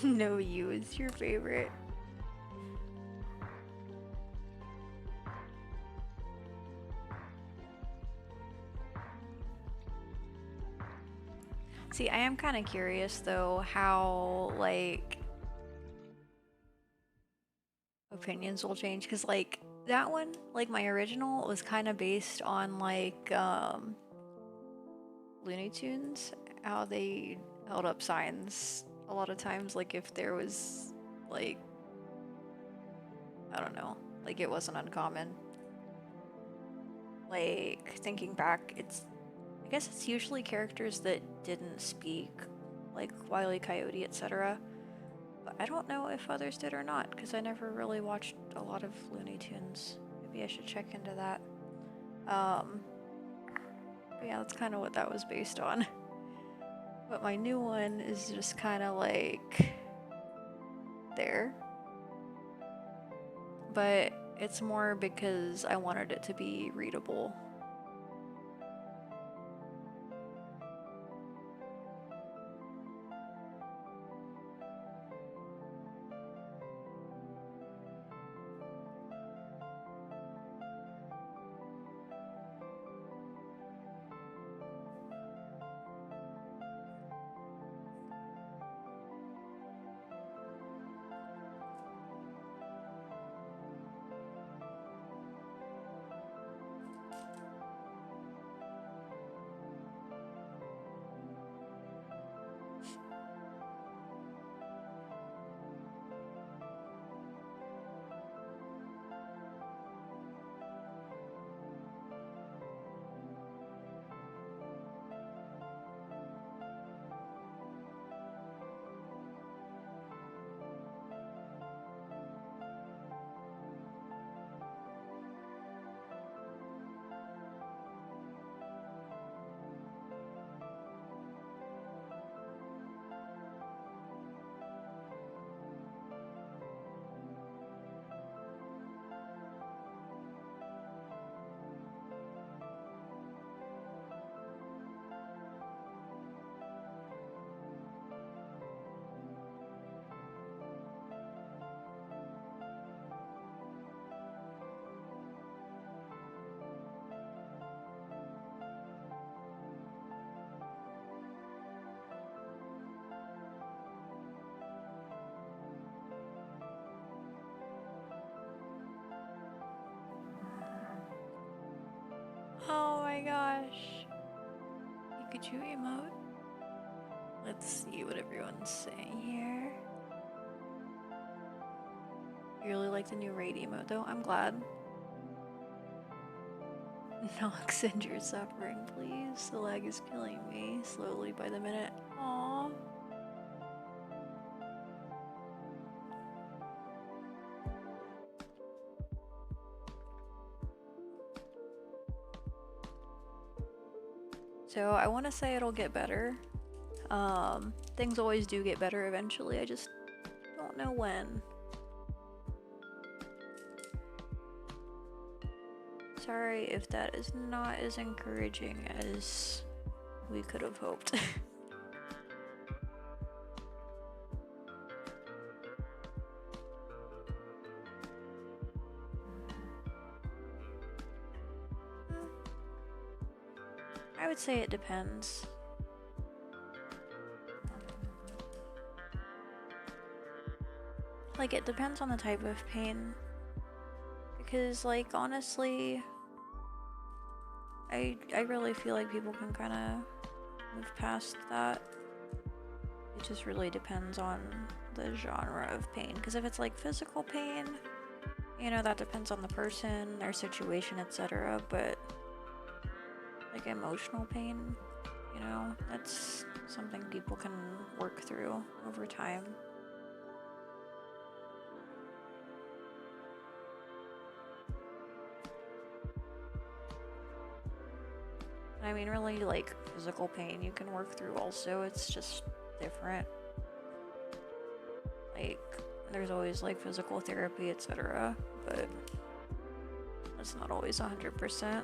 No, you is your favorite. See, I am kind of curious though how like opinions will change because like that one, like my original was kind of based on like Looney Tunes, how they held up signs a lot of times, like if there was like I don't know, like it wasn't uncommon. Like thinking back, I guess it's usually characters that didn't speak, like Wile E. Coyote, etc. But I don't know if others did or not, because I never really watched a lot of Looney Tunes. Maybe I should check into that. But yeah, that's kind of what that was based on. But my new one is just kind of like there. But it's more because I wanted it to be readable. Oh my gosh. Pikachu emote. Let's see what everyone's saying here. You really like the new raid emote though? I'm glad. Nox, end your suffering, please. The lag is killing me slowly by the minute. Aww. So I want to say it'll get better. Things always do get better eventually. I just don't know when. Sorry if that is not as encouraging as we could have hoped. I would say it depends. Like, it depends on the type of pain. Because, like, honestly, I really feel like people can kind of move past that. It just really depends on the genre of pain. Because if it's like physical pain, you know, that depends on the person, their situation, etc. But like emotional pain, you know, that's something people can work through over time. I mean, really, like, physical pain you can work through also, it's just different. Like, there's always, like, physical therapy, etc., but it's not always 100%.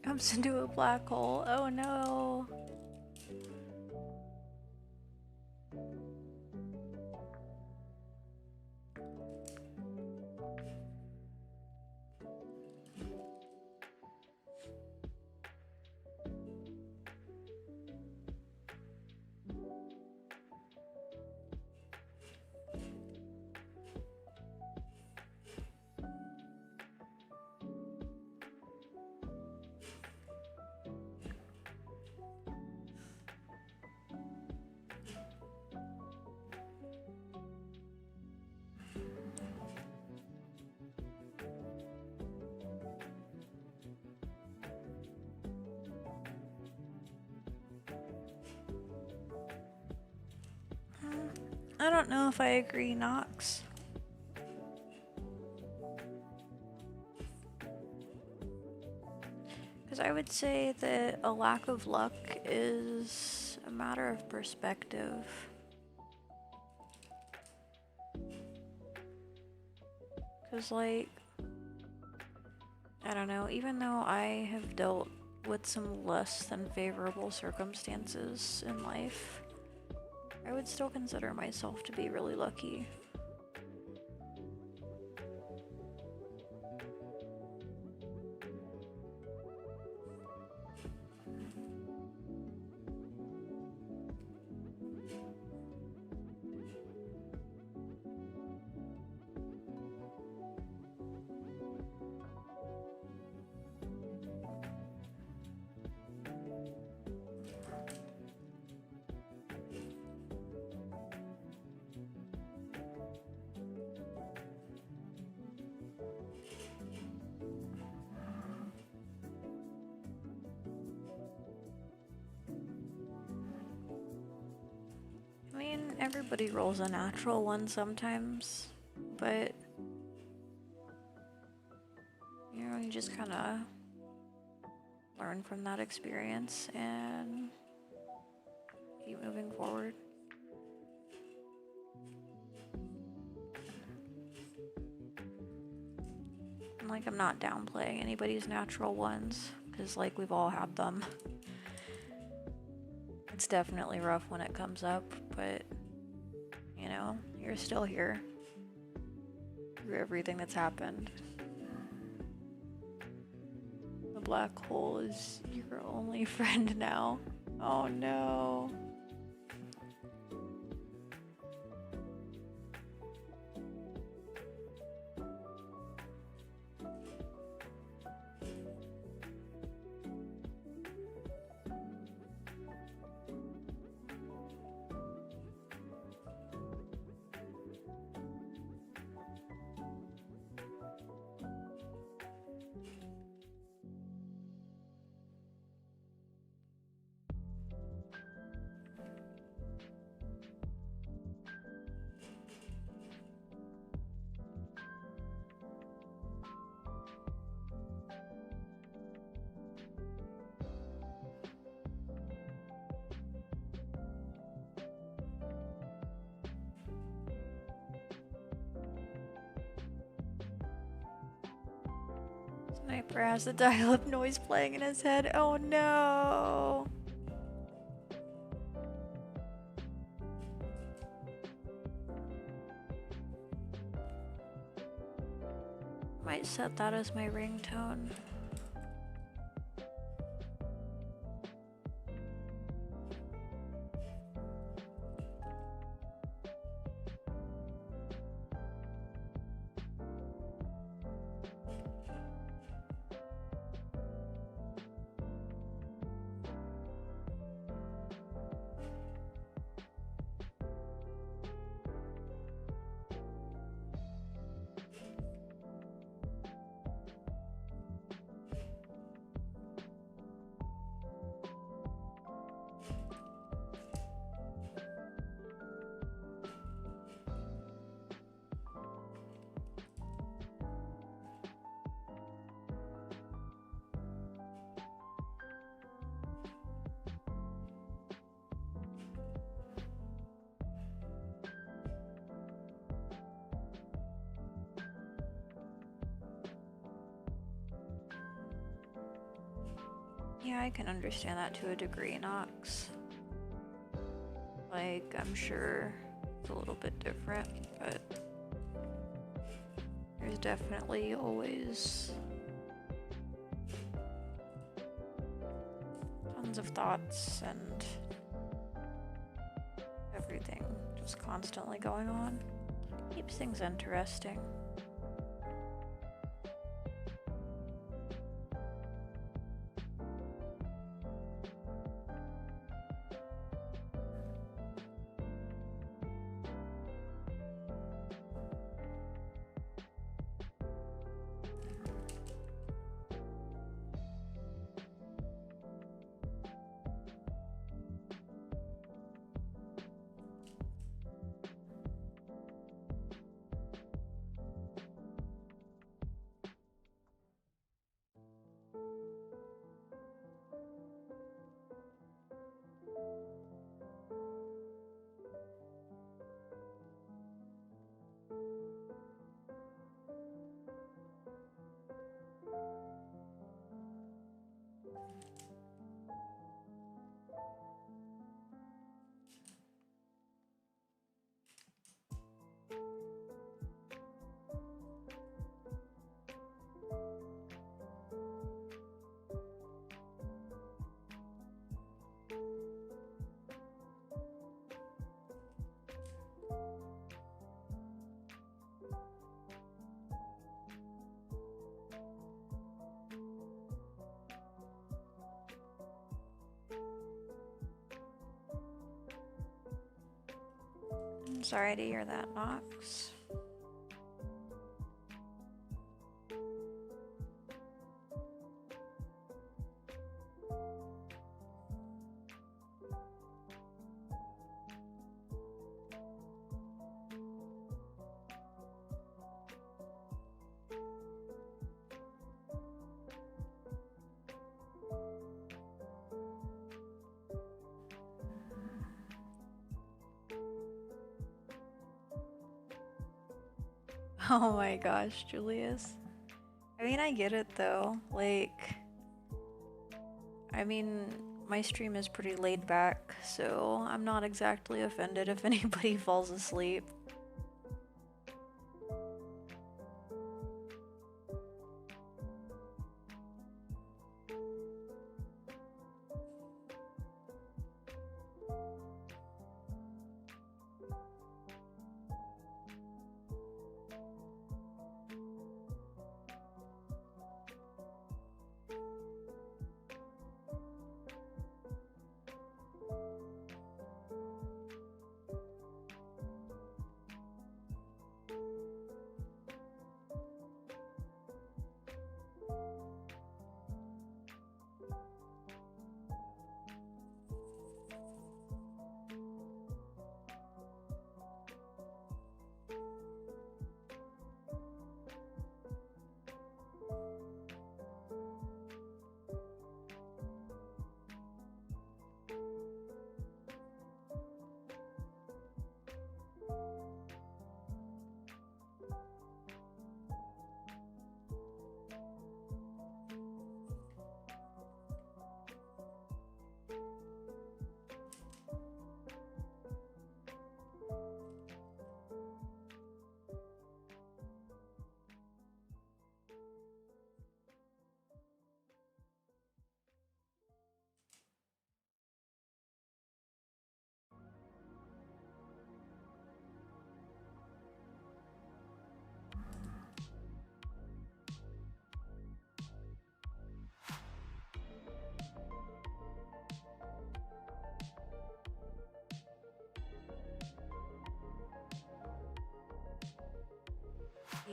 Jumps into a black hole. Oh no. I don't know if I agree, Nox. Because I would say that a lack of luck is a matter of perspective. Because, like, I don't know, even though I have dealt with some less than favorable circumstances in life, I would still consider myself to be really lucky. I mean, everybody rolls a natural one sometimes, but you know, you just kind of learn from that experience and keep moving forward. And, like, I'm not downplaying anybody's natural ones, because, like, we've all had them. It's definitely rough when it comes up, but, you know, you're still here through everything that's happened. The black hole is your only friend now. Oh no. Sniper has the dial-up noise playing in his head. Oh no. Might set that as my ringtone. Yeah, I can understand that to a degree, Nox. Like, I'm sure it's a little bit different, but there's definitely always tons of thoughts and everything just constantly going on. Keeps things interesting. I'm sorry to hear that, Nox. Oh my gosh, Julius. I mean, I get it though. Like, I mean, my stream is pretty laid back, so I'm not exactly offended if anybody falls asleep.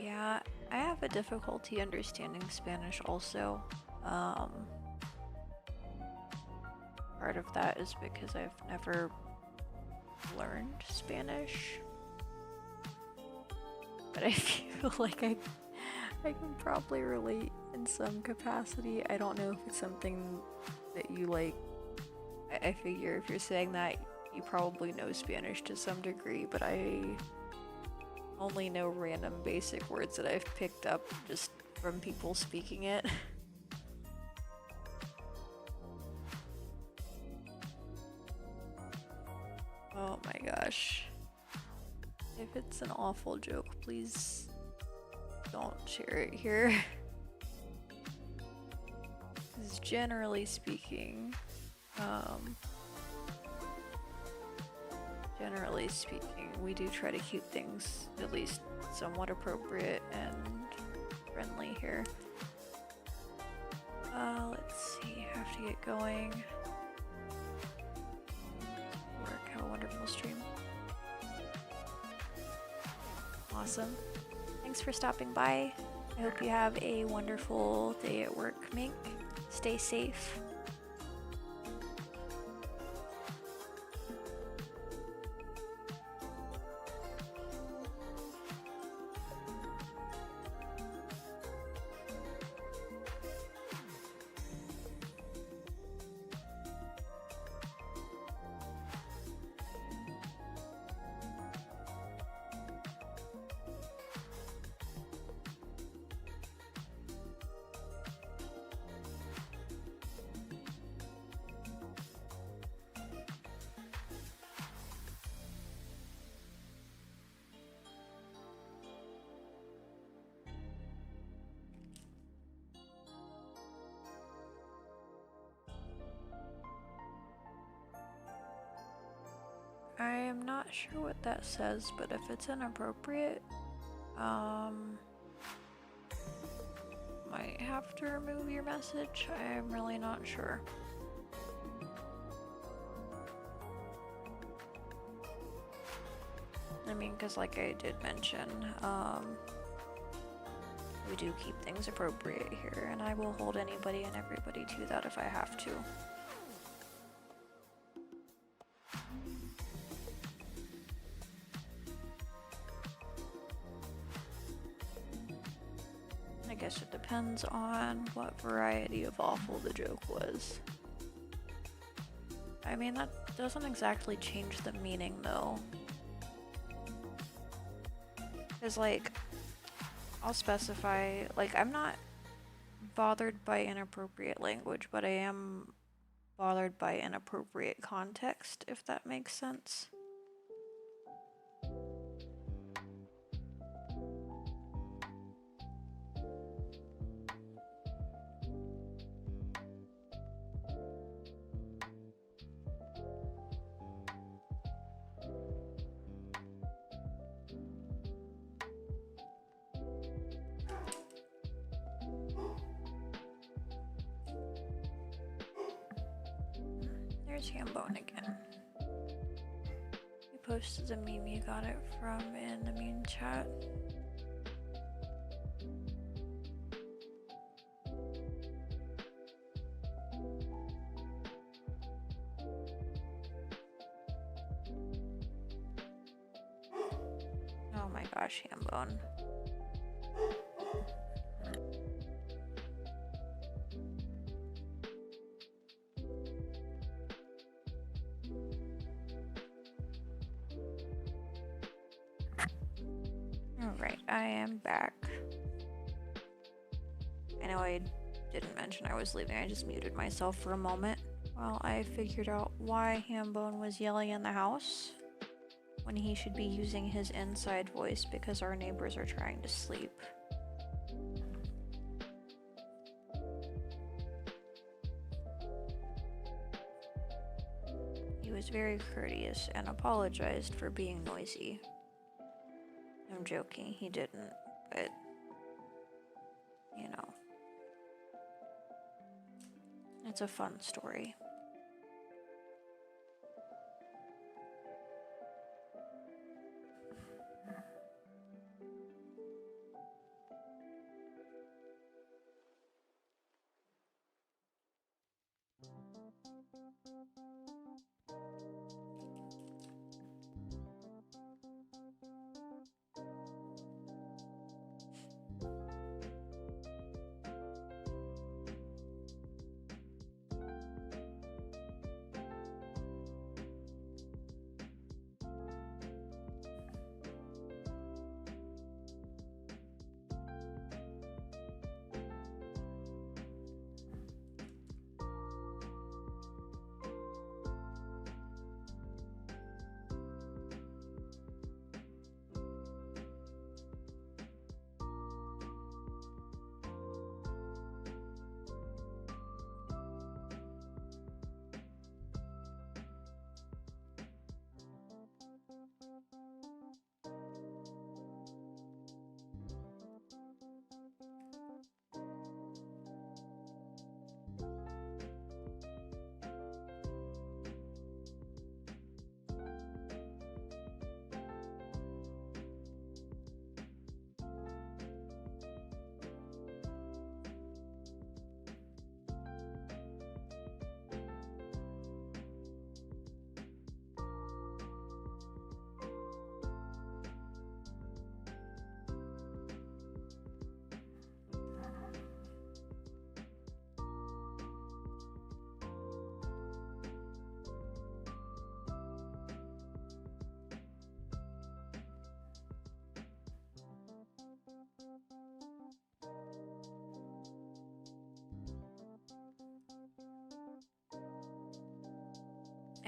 Yeah, I have a difficulty understanding Spanish also. Part of that is because I've never learned Spanish. But I feel like I can probably relate in some capacity. I don't know if it's something that you like. I figure if you're saying that, you probably know Spanish to some degree, but I only know random basic words that I've picked up just from people speaking it. gosh. If it's an awful joke, please don't share it here. Because generally speaking, we do try to keep things at least somewhat appropriate and friendly here. Let's see, have to get going. Work, have a wonderful stream. Awesome. Thanks for stopping by. I hope you have a wonderful day at work, Mink. Stay safe. I am not sure what that says, but if it's inappropriate, might have to remove your message. I'm really not sure. I mean, because like I did mention, we do keep things appropriate here, and I will hold anybody and everybody to that if I have to. I guess it depends on what variety of awful the joke was. I mean, that doesn't exactly change the meaning, though. Because, like, I'll specify, like, I'm not bothered by inappropriate language, but I am bothered by inappropriate context, if that makes sense. There's Hambone again. You posted the meme you got it from in the meme chat. Oh my gosh, Hambone. Alright, I am back. I know I didn't mention I was leaving, I just muted myself for a moment while I figured out why Hambone was yelling in the house when he should be using his inside voice because our neighbors are trying to sleep. He was very courteous and apologized for being noisy. I'm joking, he didn't, but you know, it's a fun story.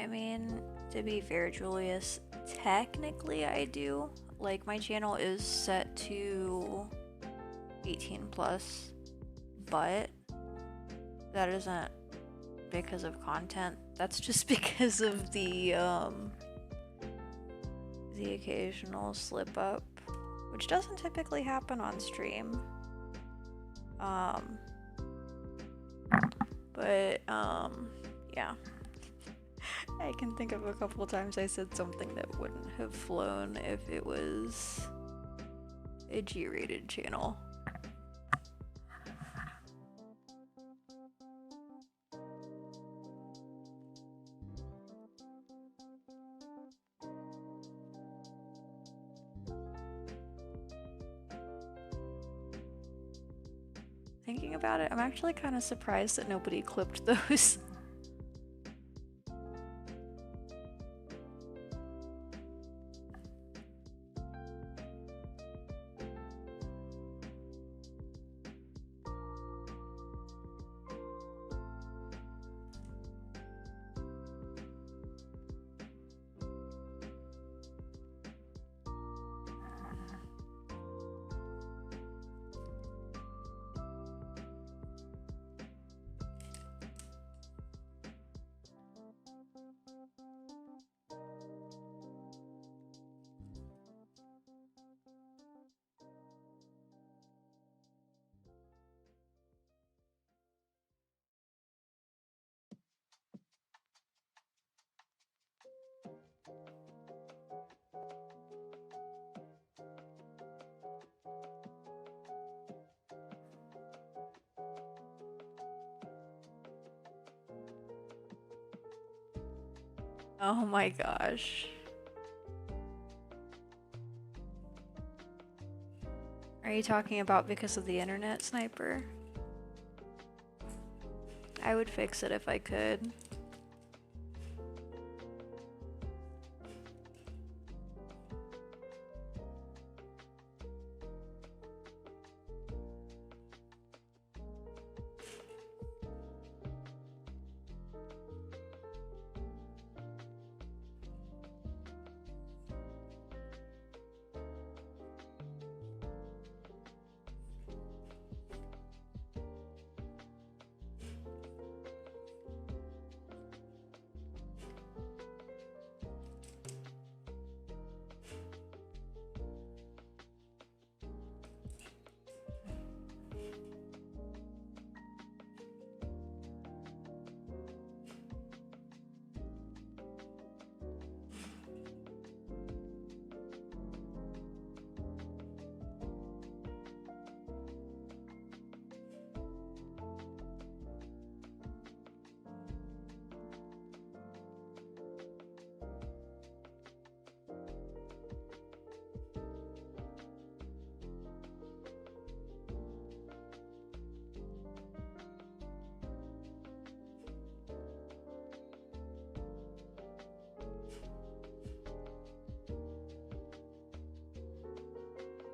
I mean, to be fair, Julius, technically I do. Like, my channel is set to 18 plus, but that isn't because of content. That's just because of the occasional slip up, which doesn't typically happen on stream. Yeah. I can think of a couple times I said something that wouldn't have flown if it was a G-rated channel. Thinking about it, I'm actually kind of surprised that nobody clipped those. Oh my gosh. Are you talking about because of the internet, Sniper? I would fix it if I could.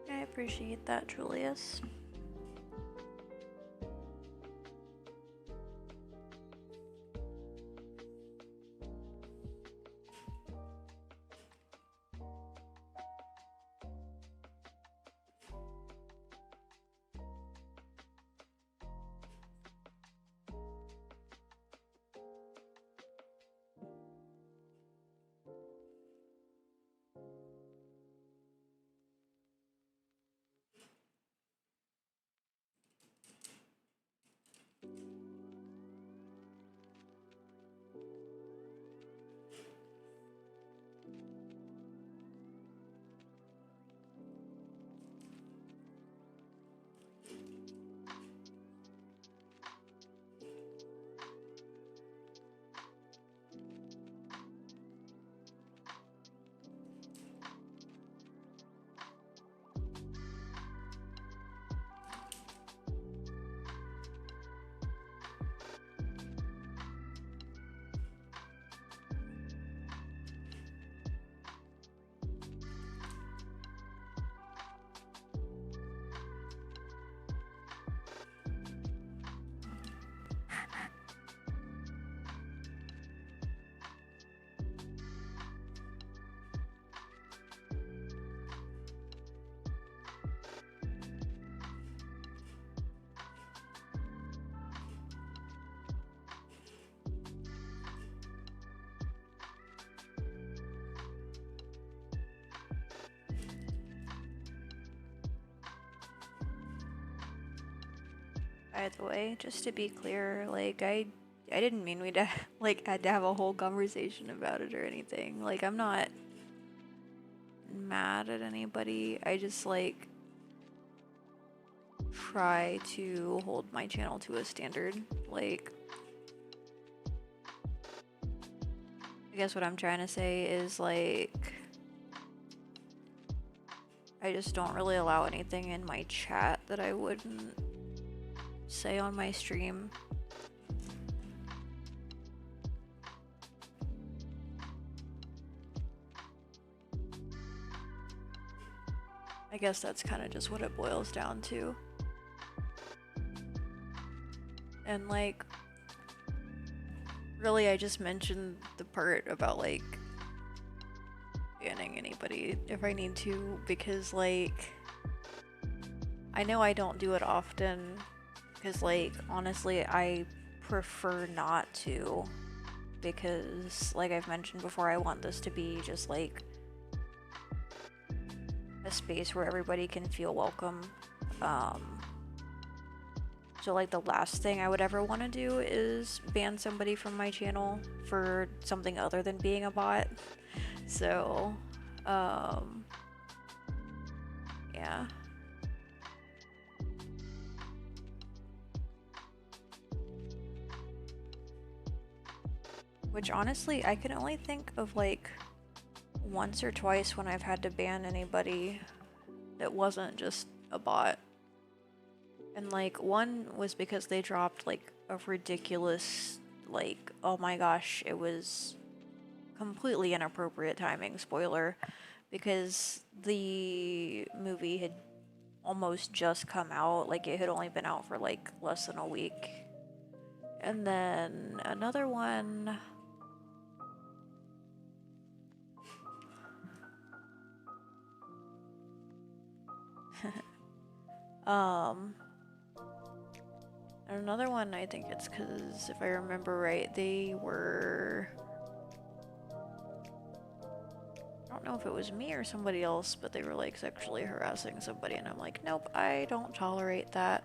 I appreciate that, Julius. By the way, just to be clear, like I didn't mean we'd like had to have a whole conversation about it or anything. Like I'm not mad at anybody. I just like try to hold my channel to a standard. Like I guess what I'm trying to say is like I just don't really allow anything in my chat that I wouldn't say on my stream. I guess that's kind of just what it boils down to. And like, really I just mentioned the part about like banning anybody if I need to, because like, I know I don't do it often, because like, honestly, I prefer not to, because like I've mentioned before, I want this to be just like a space where everybody can feel welcome. So like the last thing I would ever want to do is ban somebody from my channel for something other than being a bot. So, yeah. Which honestly, I can only think of like once or twice when I've had to ban anybody that wasn't just a bot. And like one was because they dropped like a ridiculous, like, oh my gosh, it was completely inappropriate timing, spoiler, because the movie had almost just come out, like it had only been out for like less than a week. And then another one, and another one, I think it's because if I remember right, they were, I don't know if it was me or somebody else, but they were like sexually harassing somebody, and I'm like, nope, I don't tolerate that.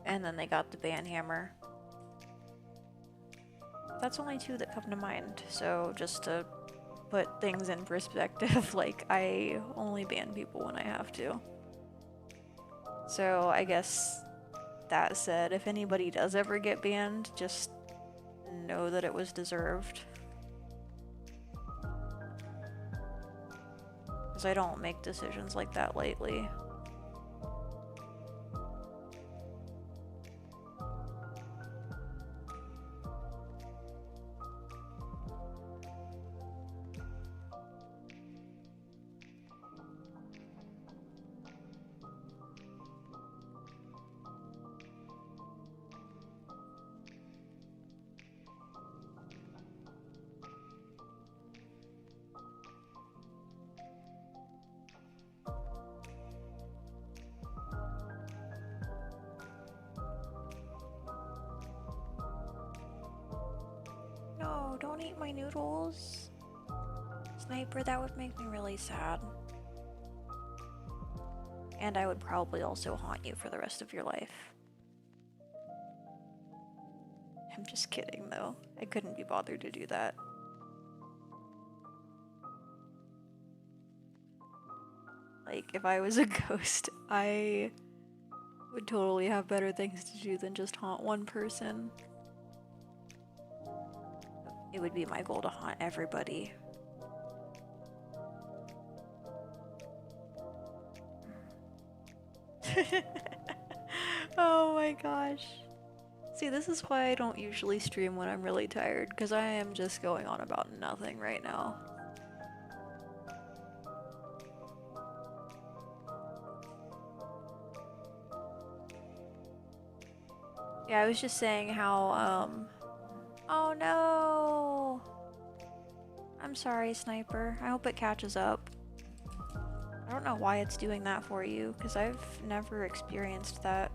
And then they got the ban hammer. That's only two that come to mind, so just to put things in perspective, like I only ban people when I have to. So I guess that said, if anybody does ever get banned, just know that it was deserved. Because I don't make decisions like that lightly. No, don't eat my noodles. Sniper, that would make me really sad. And I would probably also haunt you for the rest of your life. I'm just kidding though. I couldn't be bothered to do that. Like, if I was a ghost, I would totally have better things to do than just haunt one person. It would be my goal to haunt everybody. Oh my gosh. See, this is why I don't usually stream when I'm really tired, because I am just going on about nothing right now. Yeah, I was just saying how, oh no! I'm sorry, Sniper. I hope it catches up. I don't know why it's doing that for you, because I've never experienced that.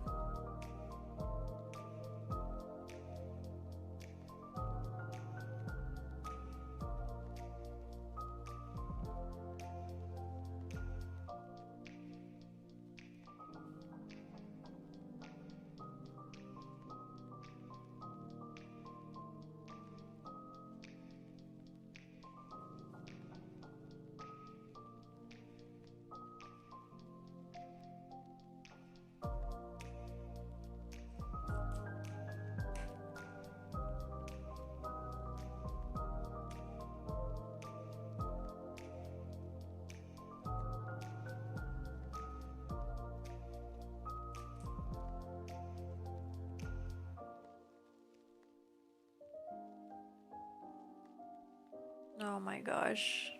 Oh my gosh.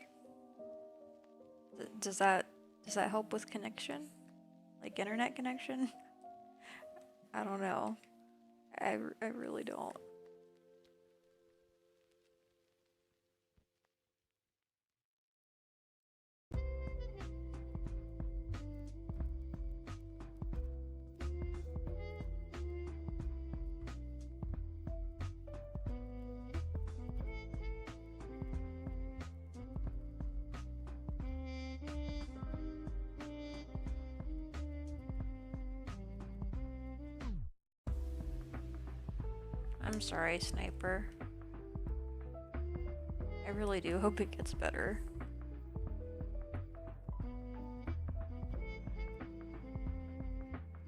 Does that help with connection? Like internet connection? I don't know. I really don't. I'm sorry, Sniper. I really do hope it gets better.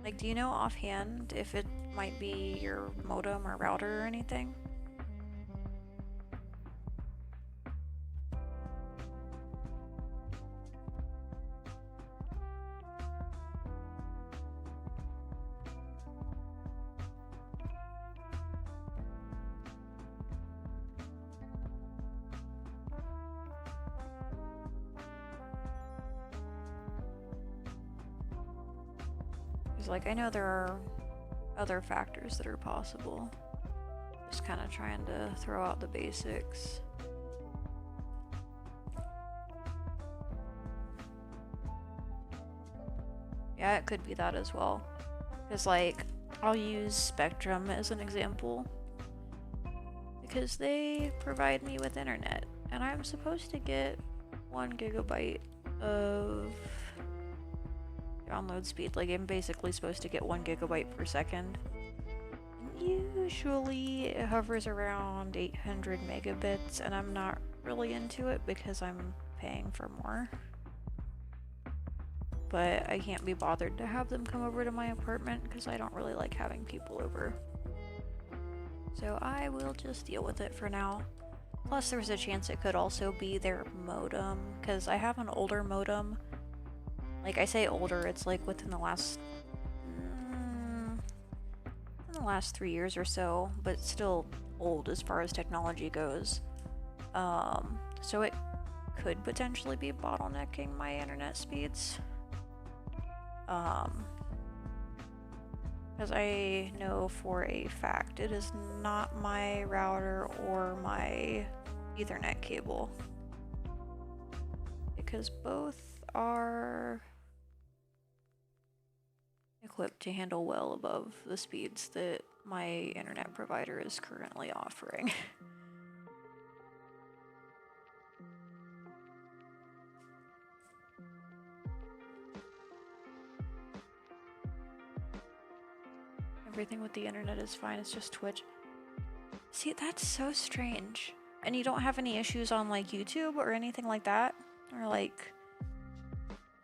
Like, do you know offhand if it might be your modem or router or anything? Because, like, I know there are other factors that are possible. Just kind of trying to throw out the basics. Yeah, it could be that as well. Because, like, I'll use Spectrum as an example. Because they provide me with internet. And I'm supposed to get 1 gigabyte of download speed. Like, I'm basically supposed to get 1 gigabyte per second. And usually it hovers around 800 megabits, and I'm not really into it because I'm paying for more. But I can't be bothered to have them come over to my apartment because I don't really like having people over. So I will just deal with it for now. Plus there's a chance it could also be their modem, because I have an older modem. Like, I say older, it's like within the last 3 years or so, but still old as far as technology goes. So it could potentially be bottlenecking my internet speeds. Because I know for a fact it is not my router or my Ethernet cable. Because both are equipped to handle well above the speeds that my internet provider is currently offering. Everything with the internet is fine, it's just Twitch. See, that's so strange. And you don't have any issues on like YouTube or anything like that? Or like,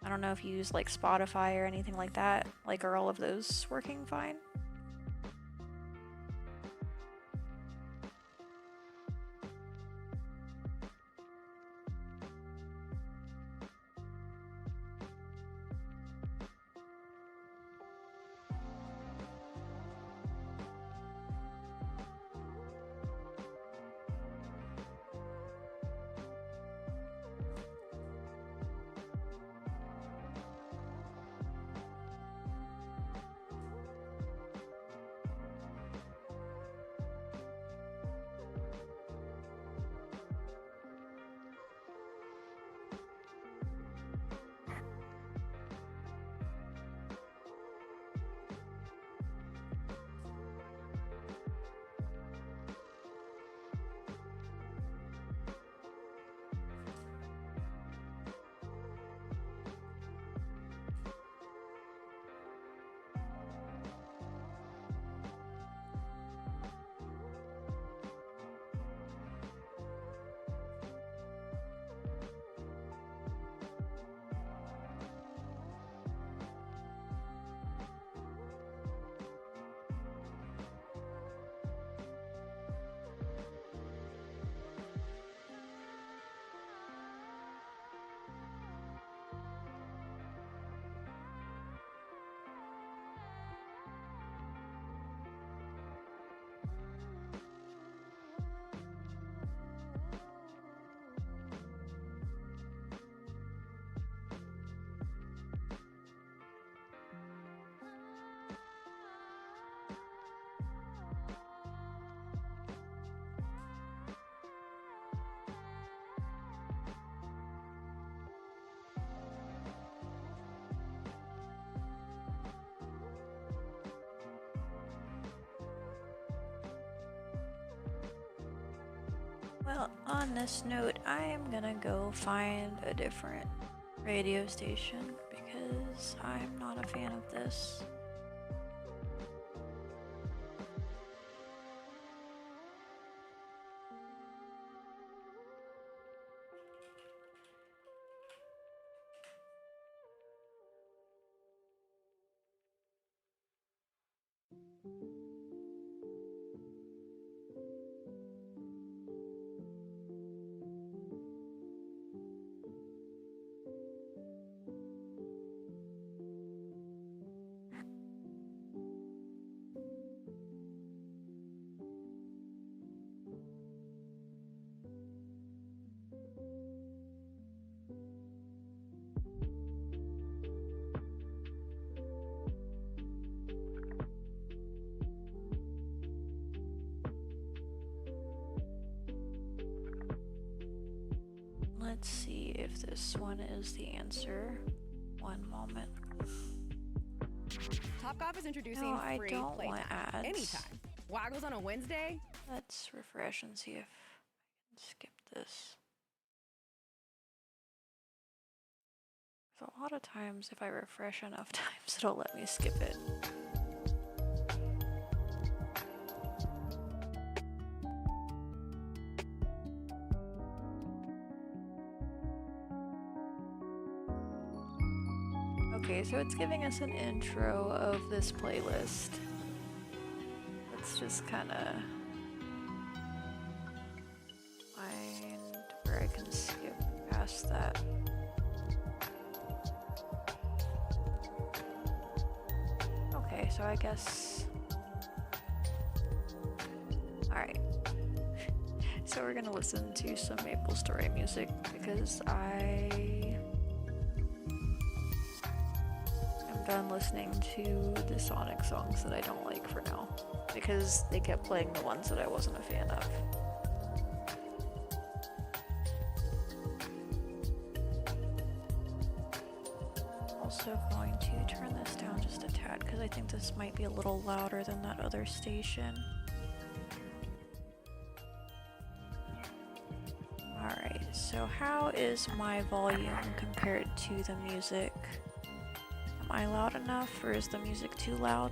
I don't know if you use like Spotify or anything like that. Like, are all of those working fine? Well, on this note, I am gonna go find a different radio station because I'm not a fan of this. Let's see if this one is the answer. One moment. Topgolf is introducing No, I free don't playtime want ads. anytime. Waggles on a Wednesday. Let's refresh and see if I can skip this. So a lot of times if I refresh enough times, it'll let me skip it. Okay, so it's giving us an intro of this playlist. Let's just kind of find where I can skip past that. Okay, so I guess... Alright. So we're gonna listen to some Maple Story music because I am done listening to the Sonic songs that I don't like for now because they kept playing the ones that I wasn't a fan of. Also going to turn this down just a tad because I think this might be a little louder than that other station. Alright, so how is my volume compared to the music? Am I loud enough or is the music too loud?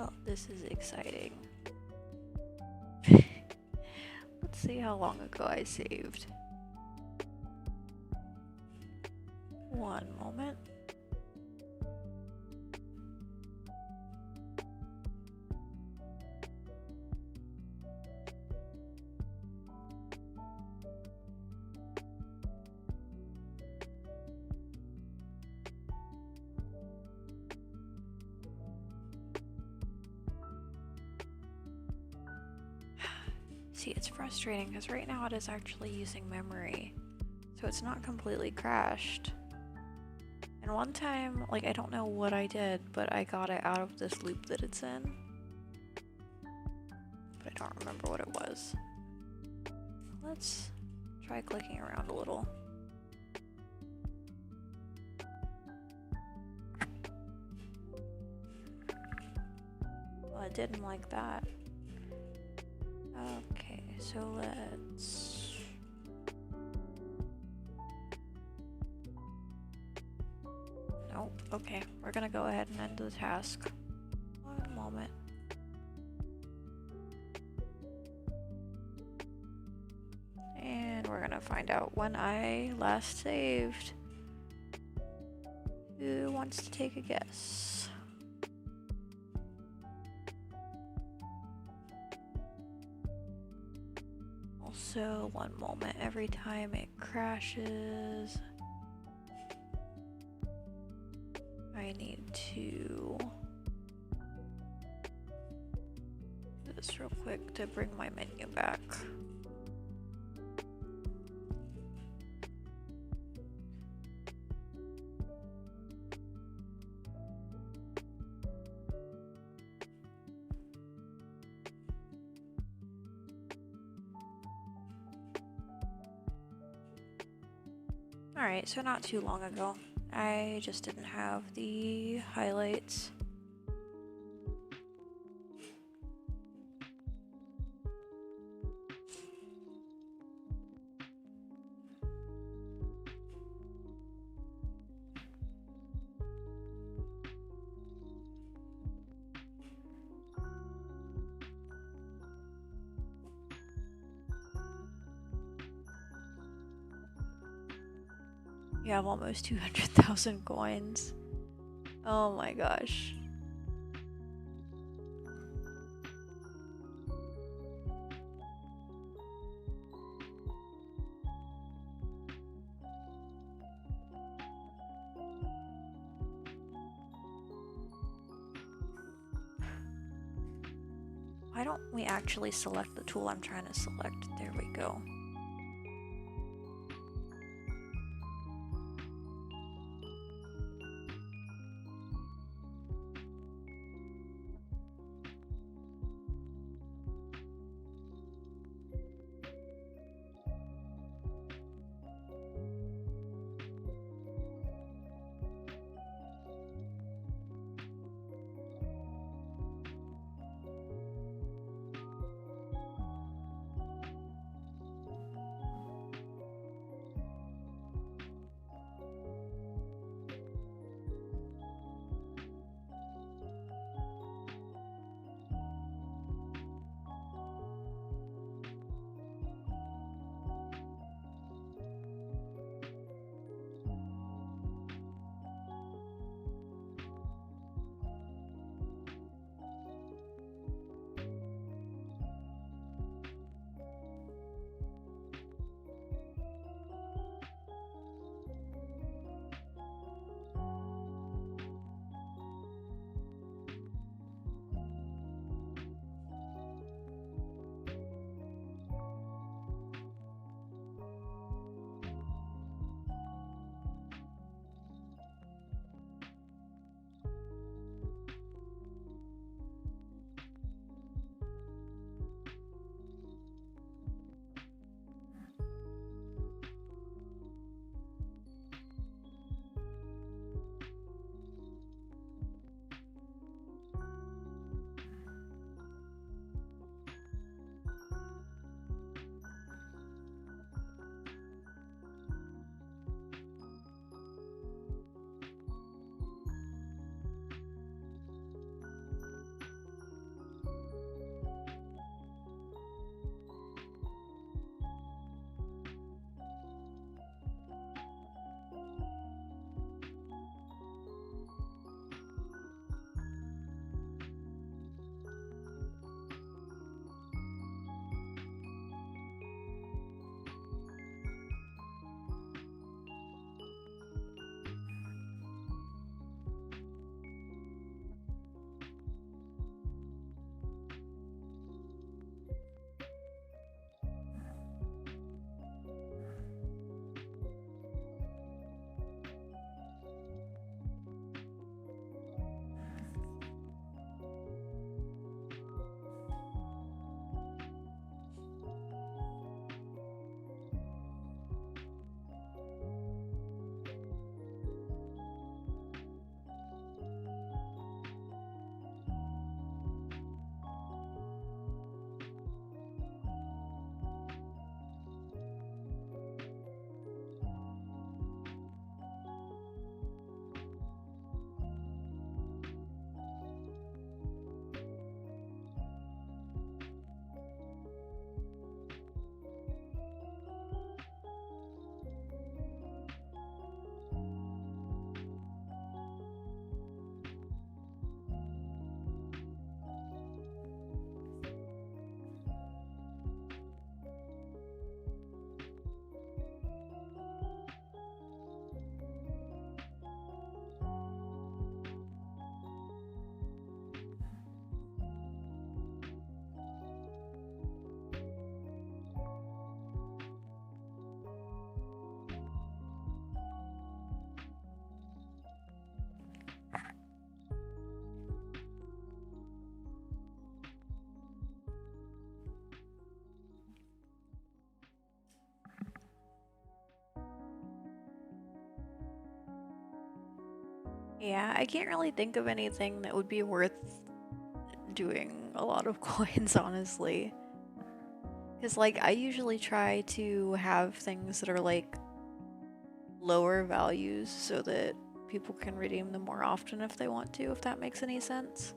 Well, this is exciting. Let's see how long ago I saved. One moment. See, it's frustrating because right now it is actually using memory, so it's not completely crashed. And one time, like, I don't know what I did, but I got it out of this loop that it's in. But I don't remember what it was. Let's try clicking around a little. Well, it didn't like that. Okay, so let's... Nope, okay, we're gonna go ahead and end the task. One moment. And we're gonna find out when I last saved. Who wants to take a guess? Also, one moment, every time it crashes, I need to do this real quick to bring my menu back. Alright, so not too long ago, I just didn't have the highlights. You have almost 200,000 coins. Oh my gosh. Why don't we actually select the tool I'm trying to select? There we go. Yeah, I can't really think of anything that would be worth doing a lot of coins, honestly. Because, like, I usually try to have things that are, like, lower values so that people can redeem them more often if they want to, if that makes any sense.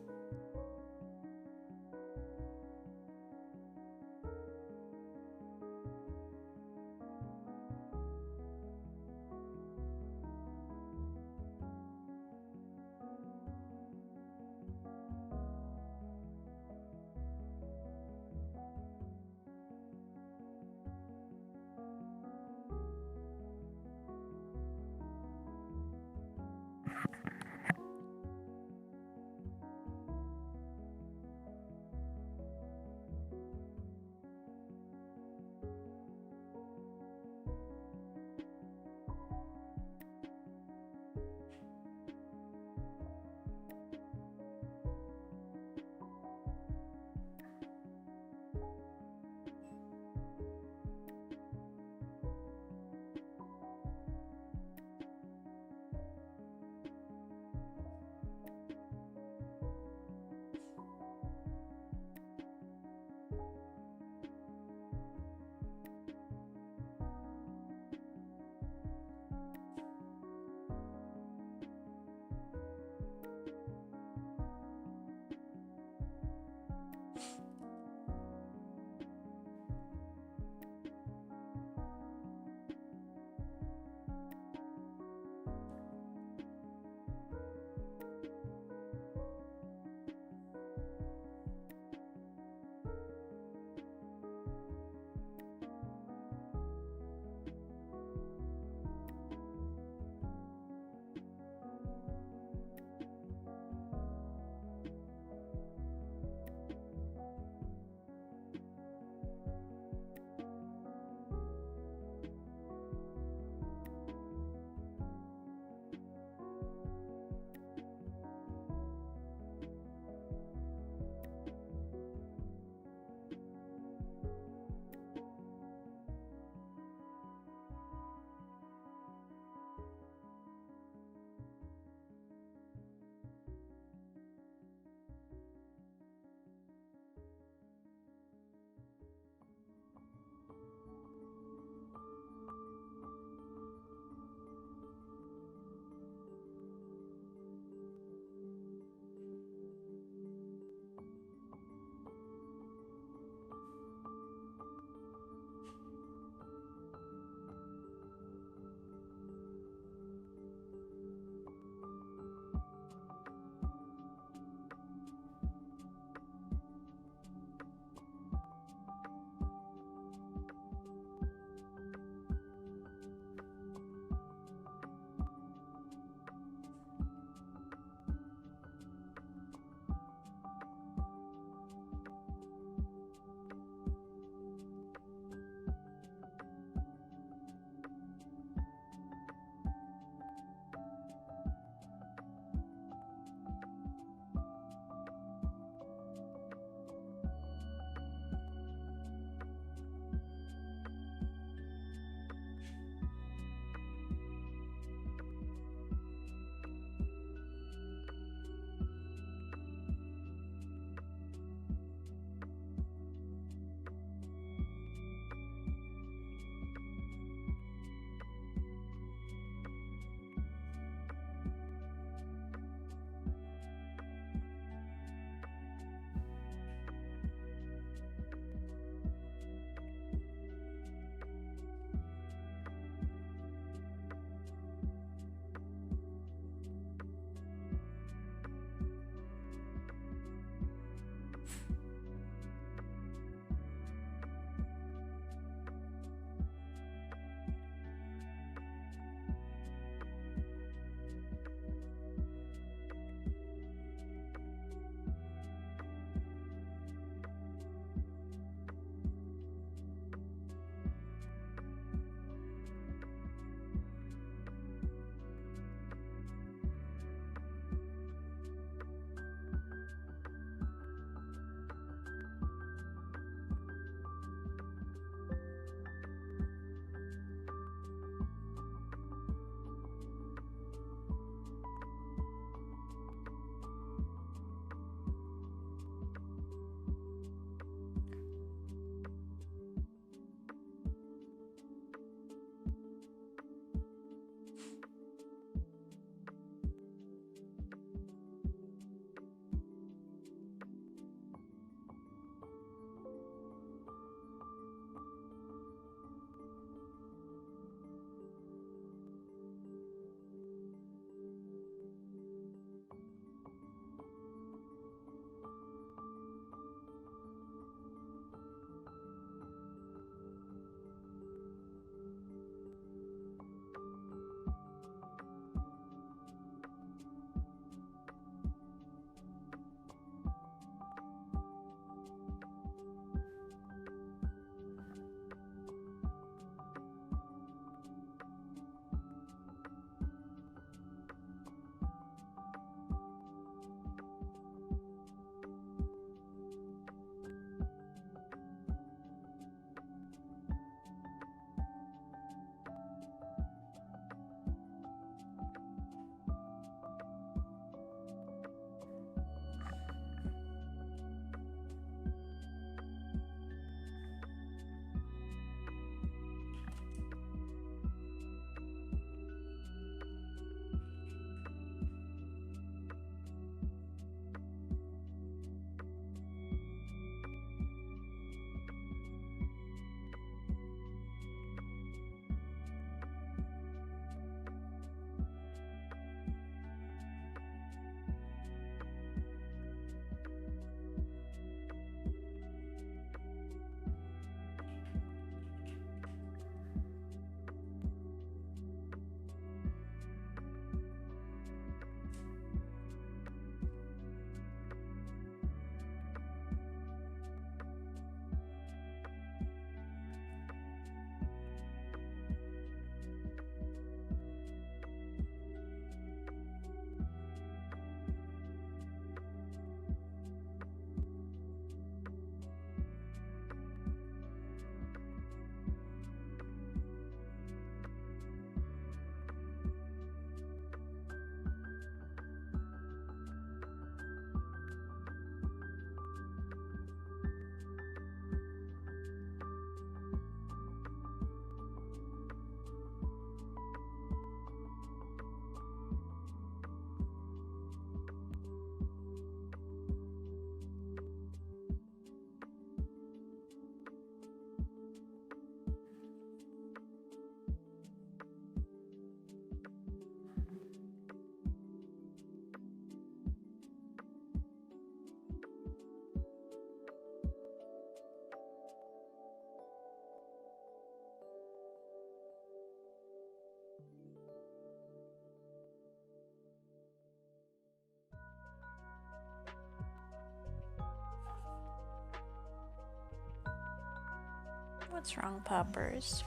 What's wrong, puppers?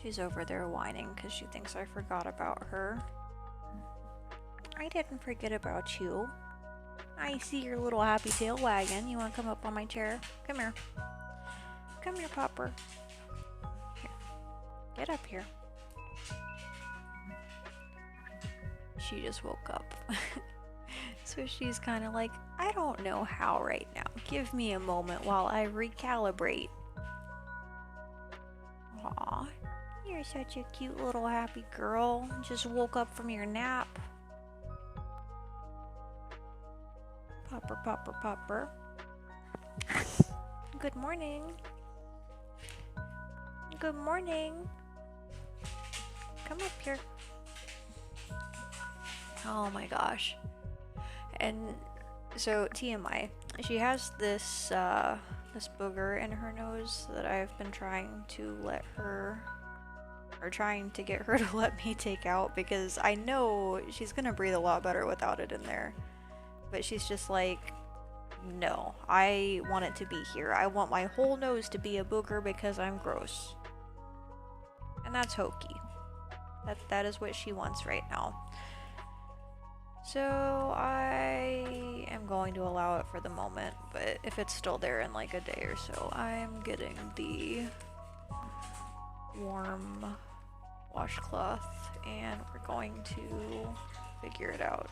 She's over there whining because she thinks I forgot about her. I didn't forget about you. I see your little happy tail wagging. You want to come up on my chair? Come here. Come here, pupper. Here. Get up here. She just woke up. So she's kind of like, I don't know how right now. Give me a moment while I recalibrate. Aw, you're such a cute little happy girl. Just woke up from your nap. Pupper, pupper, pupper. Good morning. Good morning. Come up here. Oh my gosh. And so TMI, she has this this booger in her nose that I've been trying to let her, or trying to get her to let me take out, because I know she's gonna breathe a lot better without it in there. But she's just like, no, I want it to be here. I want my whole nose to be a booger because I'm gross. And that's hokey. That is what she wants right now. So I am going to allow it for the moment, but if it's still there in like a day or so, I'm getting the warm washcloth and we're going to figure it out.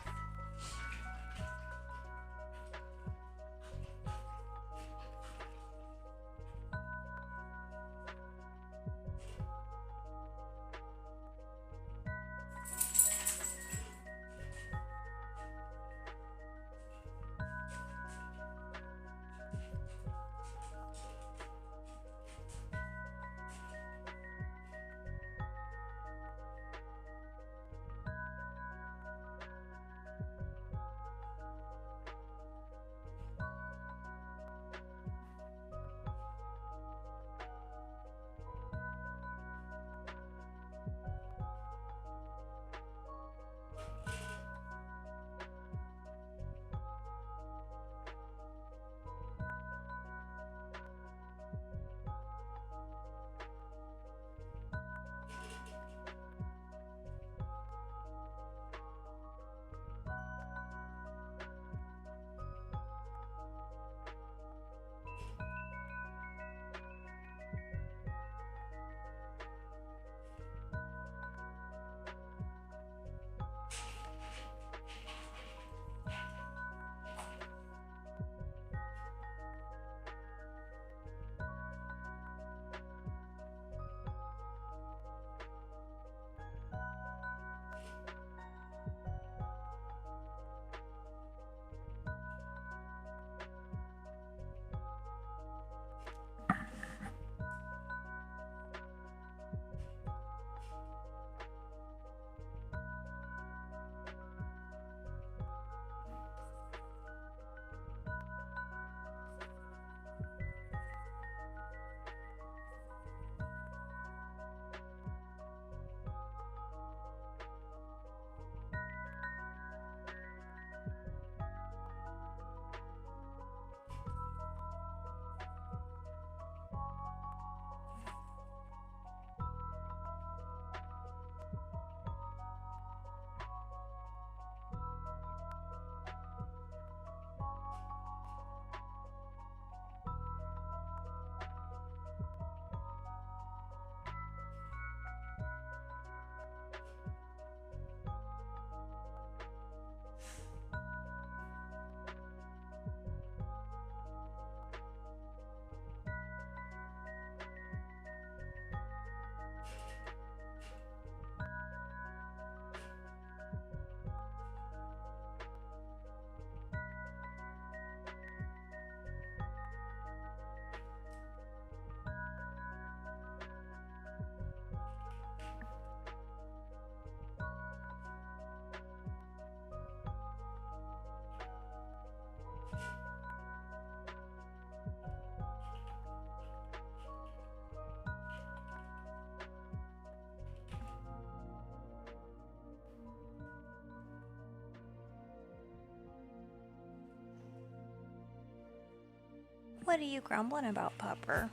What are you grumbling about, Pupper?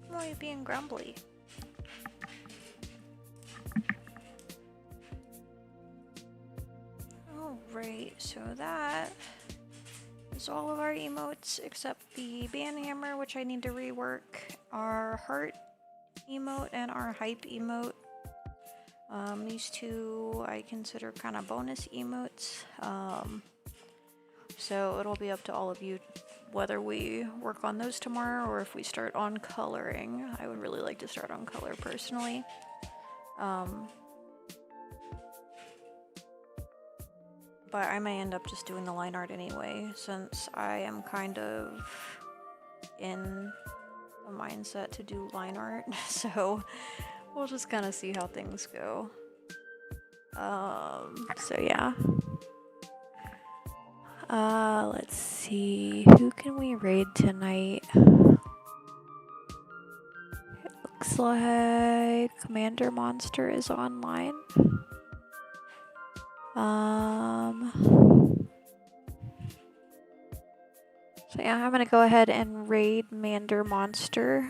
Why are you being grumbly? Alright, so that is all of our emotes except the band hammer, which I need to rework, our heart emote, and our hype emote. These two I consider kind of bonus emotes. So it'll be up to all of you whether we work on those tomorrow or if we start on coloring. I would really like to start on color personally. But I may end up just doing the line art anyway, since I am kind of in the mindset to do line art. So we'll just kind of see how things go. So yeah. Let's see. Who can we raid tonight? It looks like Commander Monster is online. So yeah, I'm gonna go ahead and raid Mander Monster.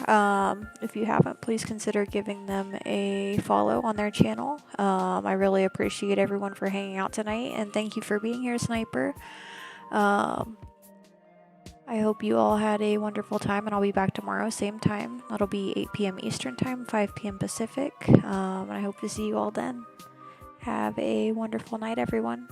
If you haven't, please consider giving them a follow on their channel. I really appreciate everyone for hanging out tonight, and thank you for being here, Sniper. I hope you all had a wonderful time, and I'll be back tomorrow, same time. That'll be 8 p.m. Eastern Time, 5 p.m. Pacific. And I hope to see you all then. Have a wonderful night, everyone.